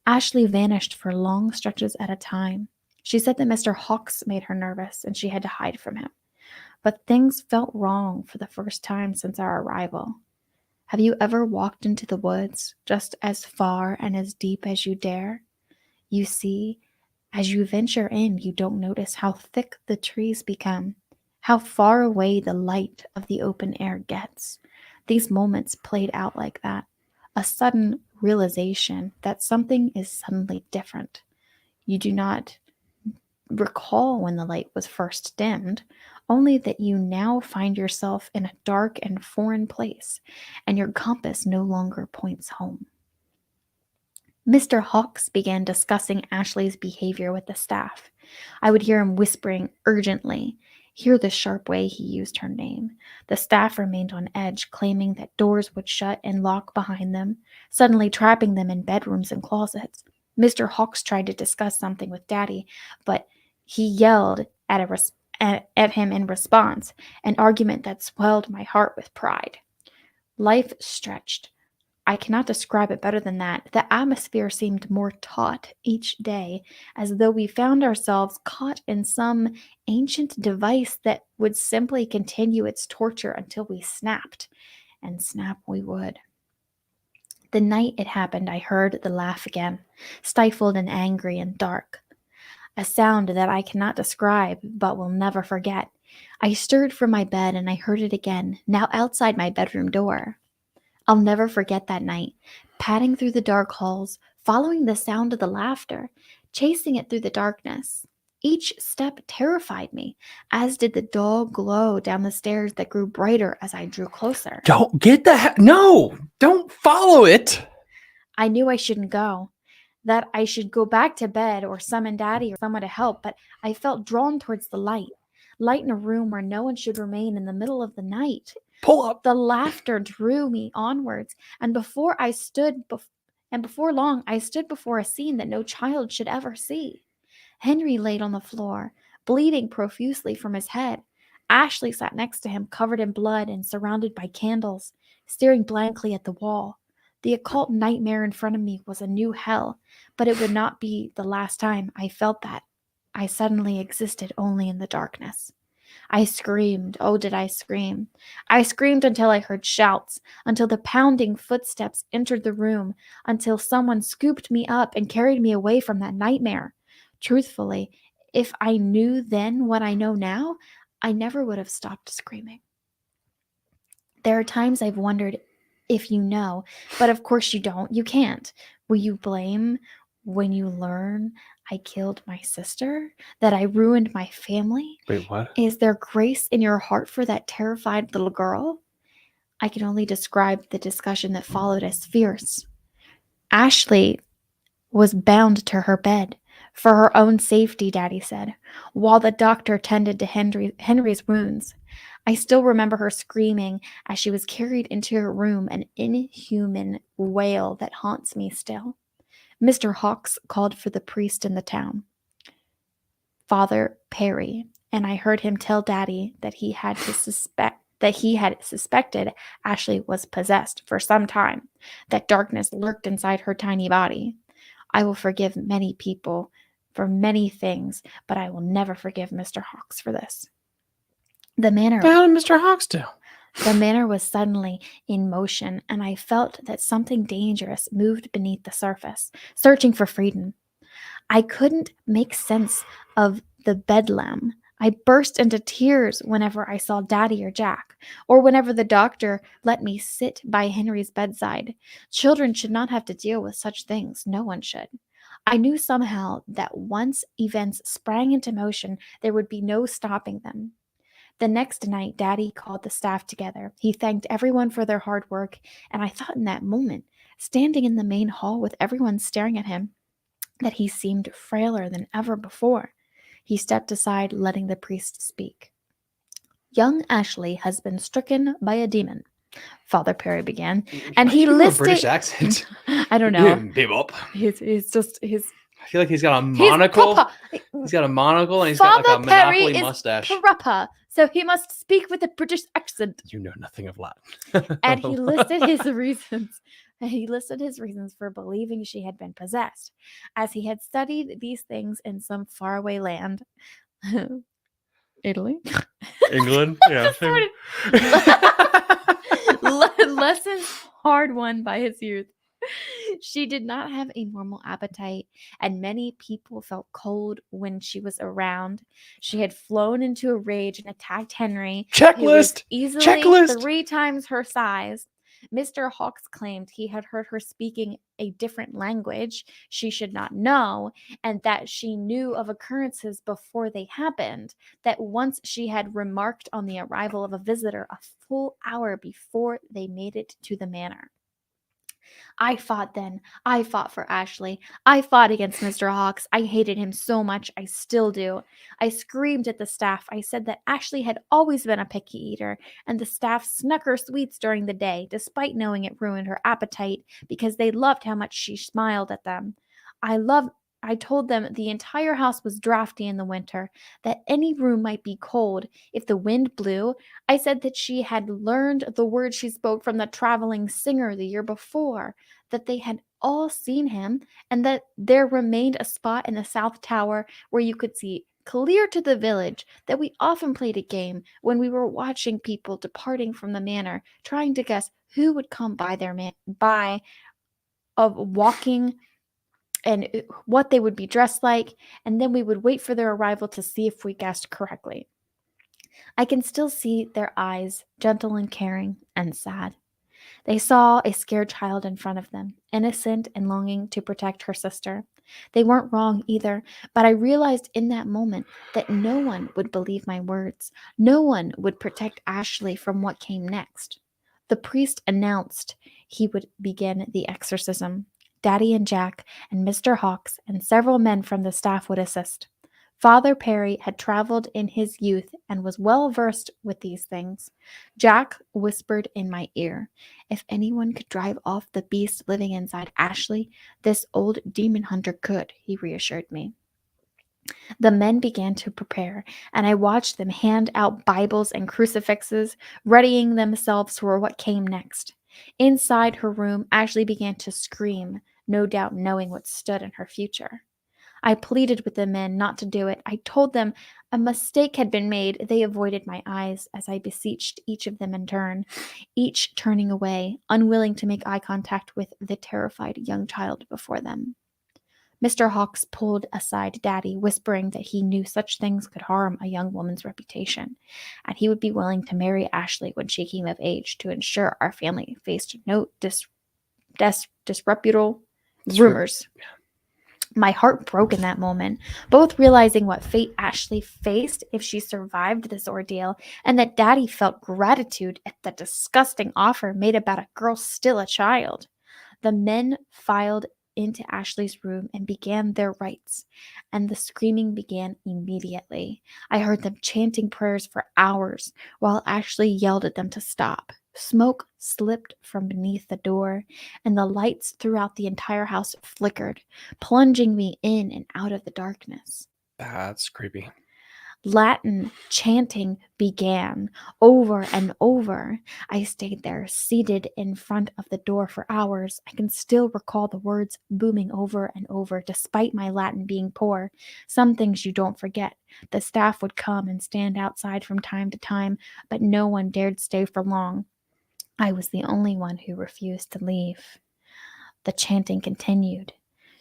Ashley vanished for long stretches at a time. She said that Mr. Hawks made her nervous and she had to hide from him. But things felt wrong for the first time since our arrival. Have you ever walked into the woods, just as far and as deep as you dare? You see, as you venture in, you don't notice how thick the trees become, how far away the light of the open air gets. These moments played out like that, a sudden realization that something is suddenly different. You do not recall when the light was first dimmed, only that you now find yourself in a dark and foreign place, and your compass no longer points home. Mr. Hawks began discussing Ashley's behavior with the staff. I would hear him whispering urgently. Hear the sharp way he used her name. The staff remained on edge, claiming that doors would shut and lock behind them, suddenly trapping them in bedrooms and closets. Mr. Hawks tried to discuss something with Daddy, but he yelled at him in response, an argument that swelled my heart with pride. Life stretched. I cannot describe it better than that. The atmosphere seemed more taut each day, as though we found ourselves caught in some ancient device that would simply continue its torture until we snapped. And snap we would. The night it happened, I heard the laugh again, stifled and angry and dark. A sound that I cannot describe, but will never forget. I stirred from my bed and I heard it again, now outside my bedroom door. I'll never forget that night, padding through the dark halls, following the sound of the laughter, chasing it through the darkness. Each step terrified me, as did the dull glow down the stairs that grew brighter as I drew closer. Don't get the no, don't follow it. I knew I shouldn't go, that I should go back to bed or summon Daddy or someone to help, but I felt drawn towards the light. Light in a room where no one should remain in the middle of the night. Pull up. The laughter drew me onwards, and before long, I stood before a scene that no child should ever see. Henry laid on the floor, bleeding profusely from his head. Ashley sat next to him, covered in blood and surrounded by candles, staring blankly at the wall. The occult nightmare in front of me was a new hell, but it would not be the last time I felt that. I suddenly existed only in the darkness. I screamed. Oh, did I scream? I screamed until I heard shouts, until the pounding footsteps entered the room, until someone scooped me up and carried me away from that nightmare. Truthfully, if I knew then what I know now, I never would have stopped screaming. There are times I've wondered if you know, but of course you don't. You can't. Will you blame when you learn I killed my sister? That I ruined my family? Wait, what? Is there grace in your heart for that terrified little girl? I can only describe the discussion that followed as fierce. Ashley was bound to her bed. For her own safety, Daddy said, while the doctor tended to Henry's wounds. I still remember her screaming as she was carried into her room, an inhuman wail that haunts me still. Mr. Hawkes called for the priest in the town, Father Perry, and I heard him tell Daddy that he had suspected Ashley was possessed for some time, that darkness lurked inside her tiny body. I will forgive many people for many things, but I will never forgive Mr. Hawkes for this. The manor. What the hell did Mr. Hawks do? The manor was suddenly in motion, and I felt that something dangerous moved beneath the surface, searching for freedom. I couldn't make sense of the bedlam. I burst into tears whenever I saw Daddy or Jack, or whenever the doctor let me sit by Henry's bedside. Children should not have to deal with such things. No one should. I knew somehow that once events sprang into motion, there would be no stopping them. The next night, Daddy called the staff together. He thanked everyone for their hard work, and I thought in that moment, standing in the main hall with everyone staring at him, that he seemed frailer than ever before. He stepped aside, letting the priest speak. Young Ashley has been stricken by a demon, Father Perry began, and he listed a British accent. I don't know. Bebop. He's I feel like he's got a monocle. He's got a monocle and he's got like a Monopoly mustache. Proper, so he must speak with a British accent. You know nothing of Latin. And he listed his reasons. He listed his reasons for believing she had been possessed, as he had studied these things in some faraway land. Italy? England? Yeah. Lessons hard won by his youth. She did not have a normal appetite, and many people felt cold when she was around. She had flown into a rage and attacked Henry, who was easily 3 times her size. Mr. Hawkes claimed he had heard her speaking a different language she should not know, and that she knew of occurrences before they happened, that once she had remarked on the arrival of a visitor a full hour before they made it to the manor. I fought then. I fought for Ashley. I fought against Mr. Hawkes. I hated him so much. I still do. I screamed at the staff. I said that Ashley had always been a picky eater, and the staff snuck her sweets during the day, despite knowing it ruined her appetite, because they loved how much she smiled at them. I told them the entire house was drafty in the winter, that any room might be cold if the wind blew. I said that she had learned the words she spoke from the traveling singer the year before, that they had all seen him, and that there remained a spot in the South Tower where you could see clear to the village, that we often played a game when we were watching people departing from the manor, trying to guess who would come by of walking and what they would be dressed like, and then we would wait for their arrival to see if we guessed correctly. I can still see their eyes, gentle and caring and sad. They saw a scared child in front of them, innocent and longing to protect her sister. They weren't wrong either, but I realized in that moment that no one would believe my words. No one would protect Ashley from what came next. The priest announced he would begin the exorcism. Daddy and Jack and Mr. Hawkes and several men from the staff would assist. Father Perry had traveled in his youth and was well versed with these things. Jack whispered in my ear, "If anyone could drive off the beast living inside Ashley, this old demon hunter could," he reassured me. The men began to prepare, and I watched them hand out Bibles and crucifixes, readying themselves for what came next. Inside her room, Ashley began to scream, no doubt knowing what stood in her future. I pleaded with the men not to do it. I told them a mistake had been made. They avoided my eyes as I beseeched each of them in turn, each turning away, unwilling to make eye contact with the terrified young child before them. Mr. Hawks pulled aside Daddy, whispering that he knew such things could harm a young woman's reputation, and he would be willing to marry Ashley when she came of age to ensure our family faced no disreputable rumors. My heart broke in that moment, both realizing what fate Ashley faced if she survived this ordeal, and that Daddy felt gratitude at the disgusting offer made about a girl still a child. The men filed into Ashley's room and began their rites, and the screaming began immediately. I heard them chanting prayers for hours while Ashley yelled at them to stop. Smoke slipped from beneath the door, and the lights throughout the entire house flickered, plunging me in and out of the darkness. That's creepy. Latin chanting began over and over. I stayed there, seated in front of the door for hours. I can still recall the words booming over and over, despite my Latin being poor. Some things you don't forget. The staff would come and stand outside from time to time, but no one dared stay for long. I was the only one who refused to leave. The chanting continued.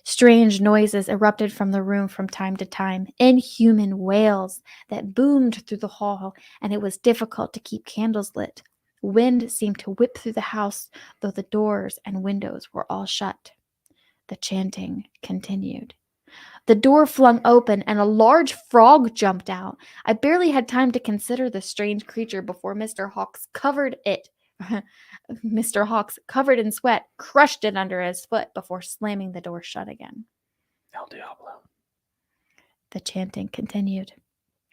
Strange noises erupted from the room from time to time, inhuman wails that boomed through the hall, and it was difficult to keep candles lit. Wind seemed to whip through the house, though the doors and windows were all shut. The chanting continued. The door flung open, and a large frog jumped out. I barely had time to consider the strange creature before Mr. Hawks, covered in sweat, crushed it under his foot before slamming the door shut again. El Diablo. The chanting continued.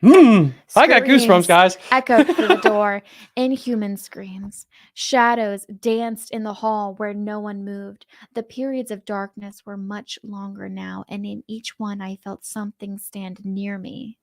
I got goosebumps, Screams guys. echoed through the door. Inhuman screams. Shadows danced in the hall where no one moved. The periods of darkness were much longer now, and in each one I felt something stand near me.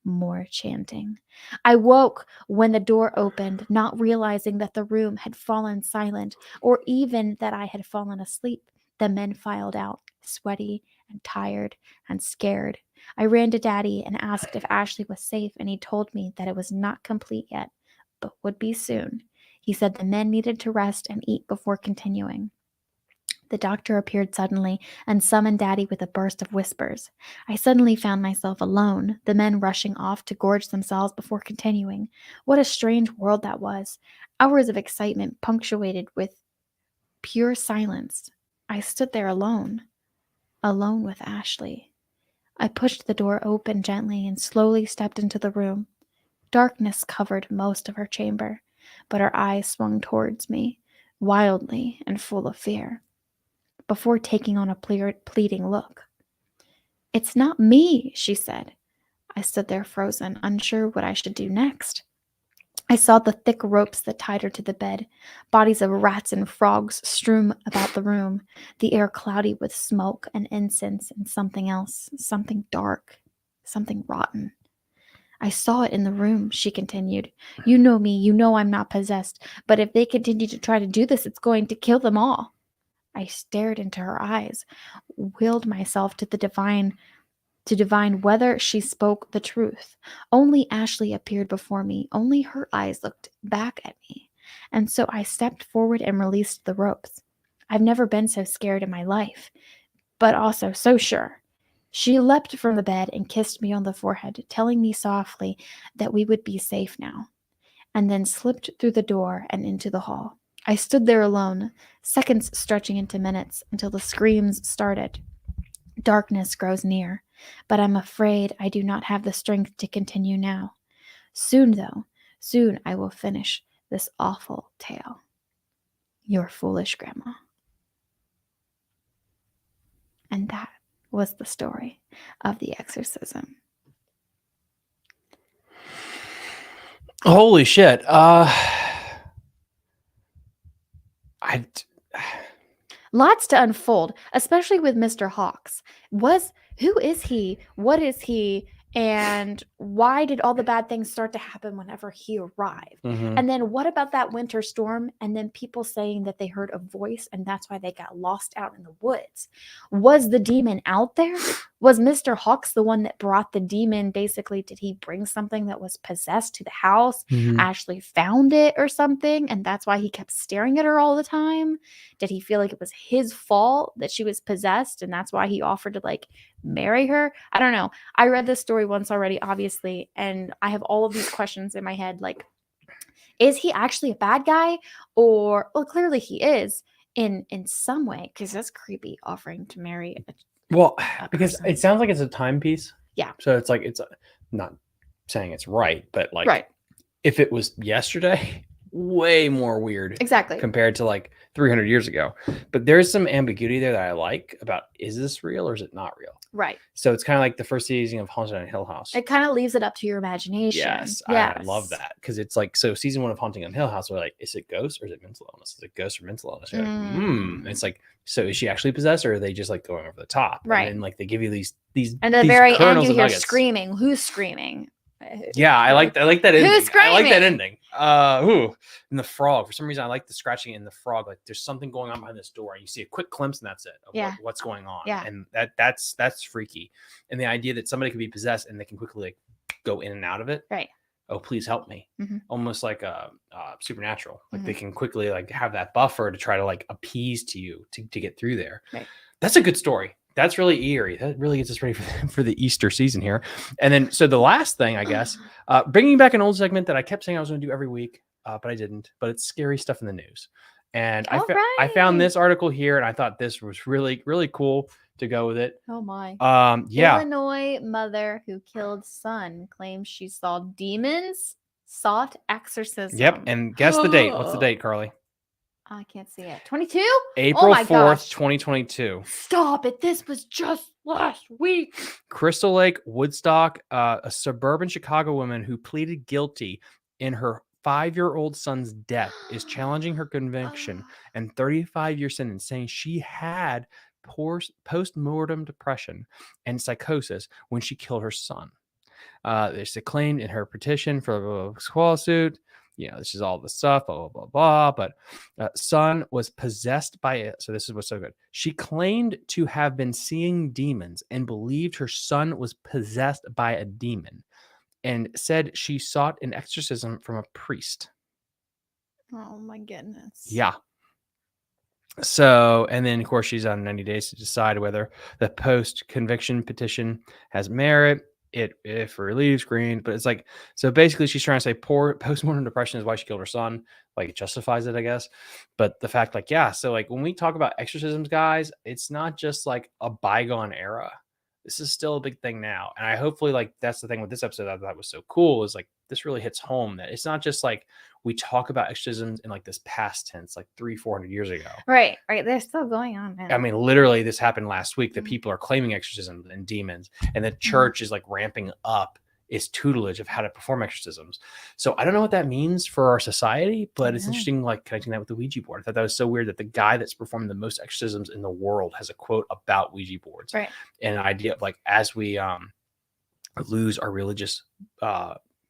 More chanting. I woke when the door opened, not realizing that the room had fallen silent or even that I had fallen asleep. The men filed out, sweaty and tired and scared. I ran to Daddy and asked if Ashley was safe, and he told me that it was not complete yet, but would be soon. He said the men needed to rest and eat before continuing. The doctor appeared suddenly and summoned Daddy with a burst of whispers. I suddenly found myself alone, the men rushing off to gorge themselves before continuing. What a strange world that was. Hours of excitement punctuated with pure silence. I stood there alone with Ashley. I pushed the door open gently and slowly stepped into the room. Darkness covered most of her chamber, but her eyes swung towards me, wildly and full of fear, before taking on a pleading look. "It's not me," she said. I stood there frozen, unsure what I should do next. I saw the thick ropes that tied her to the bed, bodies of rats and frogs strewn about the room, the air cloudy with smoke and incense and something else, something dark, something rotten. "I saw it in the room," she continued. "You know me, you know I'm not possessed, but if they continue to try to do this, it's going to kill them all." I stared into her eyes, willed myself to divine whether she spoke the truth. Only Ashley appeared before me. Only her eyes looked back at me. And so I stepped forward and released the ropes. I've never been so scared in my life, but also so sure. She leapt from the bed and kissed me on the forehead, telling me softly that we would be safe now, and then slipped through the door and into the hall. I stood there alone, seconds stretching into minutes, until the screams started. Darkness grows near, but I'm afraid I do not have the strength to continue now. Soon, though, soon I will finish this awful tale. Your foolish grandma. And that was the story of the exorcism. Holy shit. I Lots to unfold, especially with Mr. Hawks. Who is he? What is he? And why did all the bad things start to happen whenever he arrived? Mhm. And then what about that winter storm? And then people saying that they heard a voice and that's why they got lost out in the woods. Was the demon out there? Was Mr. Hawks the one that brought the demon? Basically, did he bring something that was possessed to the house? Mhm. Ashley found it or something, and that's why he kept staring at her all the time. Did he feel like it was his fault that she was possessed and that's why he offered to like marry her? I don't know. I read this story once already, obviously, and I have all of these questions in my head. Like, is he actually a bad guy? Or, well, clearly he is in some way, because that's creepy offering to marry Well, a because person. it sounds like it's a timepiece. Yeah. So it's like not saying it's right, but like Right. if it was yesterday, way more weird Exactly. compared to like 300 years ago. But there's some ambiguity there that I like about, is this real or is it not real? Right. So it's kind of like the first season of Haunted on Hill House. It kind of leaves it up to your imagination. Yes, I love that, because it's like, so season 1 of Haunting on Hill House, we're like, is it ghost or is it mental illness? Is it ghost or mental illness? You're like, And it's like, so is she actually possessed or are they just like going over the top? Right. And then like they give you these and at the these very end kernels you of hear nuggets. screaming. Who's screaming? Yeah, I like that ending. Who's I like that screaming? ending. And the frog. For some reason, I like the scratching in the frog. Like there's something going on behind this door, and you see a quick glimpse, and that's it. Of Yeah. what's going on. Yeah. And that's freaky. And the idea that somebody could be possessed and they can quickly like go in and out of it. Right. Oh, please help me. Mhm. Almost like a supernatural. Like they can quickly like have that buffer to try to like appease to you to get through there. Right. That's a good story. That's really eerie. That really gets us ready for the Easter season here. And then, so the last thing, I guess, bringing back an old segment that I kept saying I was going to do every week, but I didn't. But it's scary stuff in the news. And I found this article here, and I thought this was really, really cool to go with it. Oh my. Yeah. Illinois mother who killed son claims she saw demons, sought exorcism. Yep. And guess the date. What's the date, Carly? I can't see it. 22? April my 4th, gosh. 2022. Stop it. This was just last week. Crystal Lake, Woodstock, a suburban Chicago woman who pleaded guilty in her 5-year-old son's death is challenging her conviction and 35-year sentence, saying she had post-mortem depression and psychosis when she killed her son. It's claimed in her petition for a squall suit. You know, this is all the stuff, blah, blah, blah, blah. But son was possessed by it. So this is what's so good. She claimed to have been seeing demons and believed her son was possessed by a demon, and said she sought an exorcism from a priest. Oh my goodness. Yeah. So, and then of course she's on 90 days to decide whether the post-conviction petition has merit. If relieves green, but it's like, so basically she's trying to say poor postmortem depression is why she killed her son. Like it justifies it, I guess. But the fact, like, yeah, so like when we talk about exorcisms, guys, it's not just like a bygone era. This is still a big thing now. And I hopefully, like, that's the thing with this episode that I thought was so cool, is like this really hits home that it's not just like we talk about exorcisms in like this past tense, like 300-400 years ago. Right. They're still going on, man. I mean, literally, this happened last week that people are claiming exorcisms and demons, and the church is like ramping up its tutelage of how to perform exorcisms. So I don't know what that means for our society, but it's interesting, like connecting that with the Ouija board. I thought that was so weird that the guy that's performed the most exorcisms in the world has a quote about Ouija boards, right? And an idea of like, as we lose our religious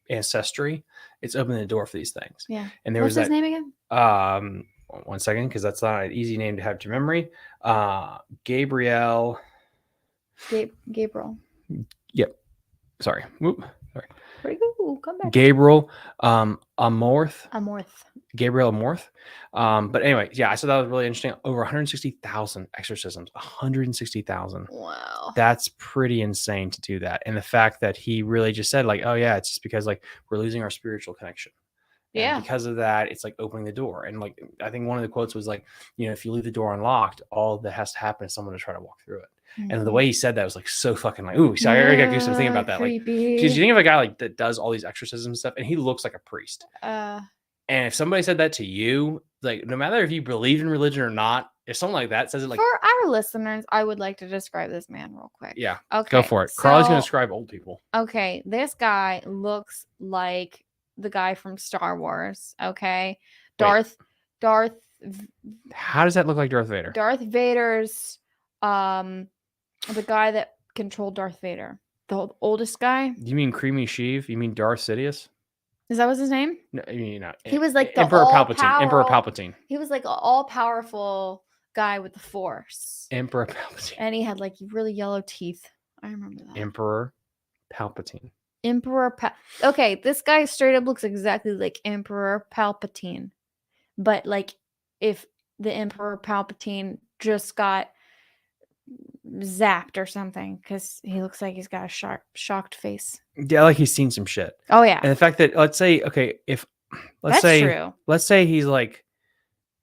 ancestry, it's opening the door for these things. Yeah. And there What's was his name again? 1 second, because that's not an easy name to have to memory. Gabriel. Yep. Sorry. Whoop. Sorry. Where'd he go? Come back. Gabriel Amorth. Gabriel Amorth. But anyway, yeah, I thought that was really interesting. Over 160,000 exorcisms. 160,000. Wow. That's pretty insane to do that. And the fact that he really just said, like, oh yeah, it's just because like we're losing our spiritual connection. Yeah. And because of that, it's like opening the door. And like, I think one of the quotes was like, you know, if you leave the door unlocked, all that has to happen is someone to try to walk through it. And the way he said that was like so fucking like, ooh, sorry, I already got used to thinking about that. Creepy. Like, because you think of a guy like that does all these exorcism stuff, and he looks like a priest. And if somebody said that to you, like, no matter if you believe in religion or not, if someone like that says it, like, for our listeners, I would like to describe this man real quick. Yeah. Okay. Go for it. Carly's gonna describe old people. Okay, this guy looks like the guy from Star Wars. Okay, Darth How does that look like Darth Vader? Darth Vader's the guy that controlled Darth Vader, the oldest guy. You mean Creamy Sheev? You mean Darth Sidious? Is that was his name? No, you know, He was like the Emperor Palpatine. all-power- Emperor Palpatine. He was like an all-powerful guy with the Force, Emperor Palpatine. and he had like really yellow teeth. I remember that. Emperor Palpatine. Okay, this guy straight up looks exactly like Emperor Palpatine, but like if the Emperor Palpatine just got zapped or something, because he looks like he's got a shocked face. Yeah, like he's seen some shit. Oh yeah, And the fact that let's say true. let's say he's like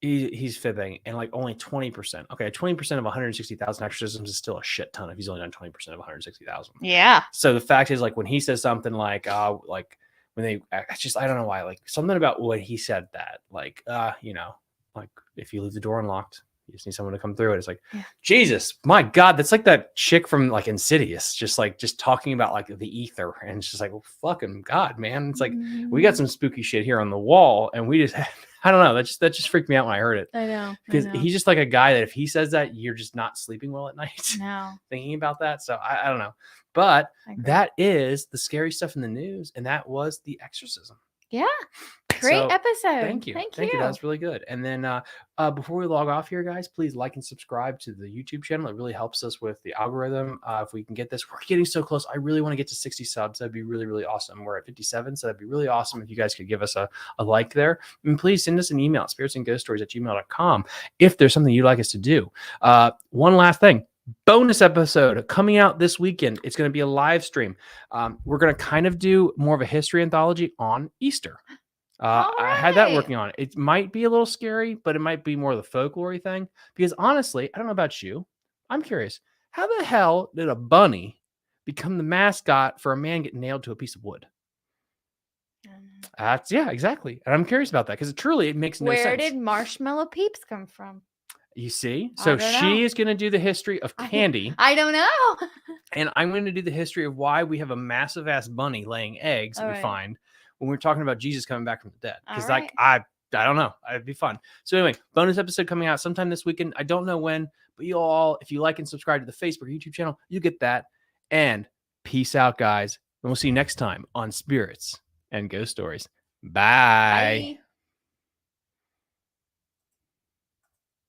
he's fibbing and like only 20%. Okay, 20% of 160,000 exorcisms is still a shit ton if he's only done 20% of 160,000. Yeah. So the fact is, like, when he says something like when they I don't know why, like something about when he said that, like you know, like if you leave the door unlocked, you just need someone to come through it. It's like, Jesus, my God, that's like that chick from like Insidious, just talking about like the ether, and it's just like, well, fucking God, man, it's like we got some spooky shit here on the wall, and we just I don't know, that just freaked me out when I heard it. I know, because he's just like a guy that if he says that, you're just not sleeping well at night. No. Thinking about that, so I don't know, but that is the scary stuff in the news, and that was The Exorcism. Yeah. Great episode. Thank you. Thank you. That was really good. And then before we log off here, guys, please like and subscribe to the YouTube channel. It really helps us with the algorithm. If we can get this, we're getting so close. I really want to get to 60 subs. That'd be really, really awesome. We're at 57, so that'd be really awesome if you guys could give us a like there. And please send us an email at spiritsandghoststories@gmail.com if there's something you'd like us to do. One last thing. Bonus episode coming out this weekend. It's going to be a live stream. We're going to kind of do more of a history anthology on Easter. I had that working on it. It might be a little scary, but it might be more of the folklore thing. Because honestly, I don't know about you. I'm curious. How the hell did a bunny become the mascot for a man getting nailed to a piece of wood? Yeah, exactly. And I'm curious about that because it makes no sense. Where did Marshmallow Peeps come from? You see? So she is going to do the history of candy. I don't know. And I'm going to do the history of why we have a massive ass bunny laying eggs that we find when we're talking about Jesus coming back from the dead. Because I don't know. It'd be fun. So anyway, bonus episode coming out sometime this weekend. I don't know when, but you all, if you like and subscribe to the Facebook, YouTube channel, you get that. And peace out, guys. And we'll see you next time on Spirits and Ghost Stories. Bye.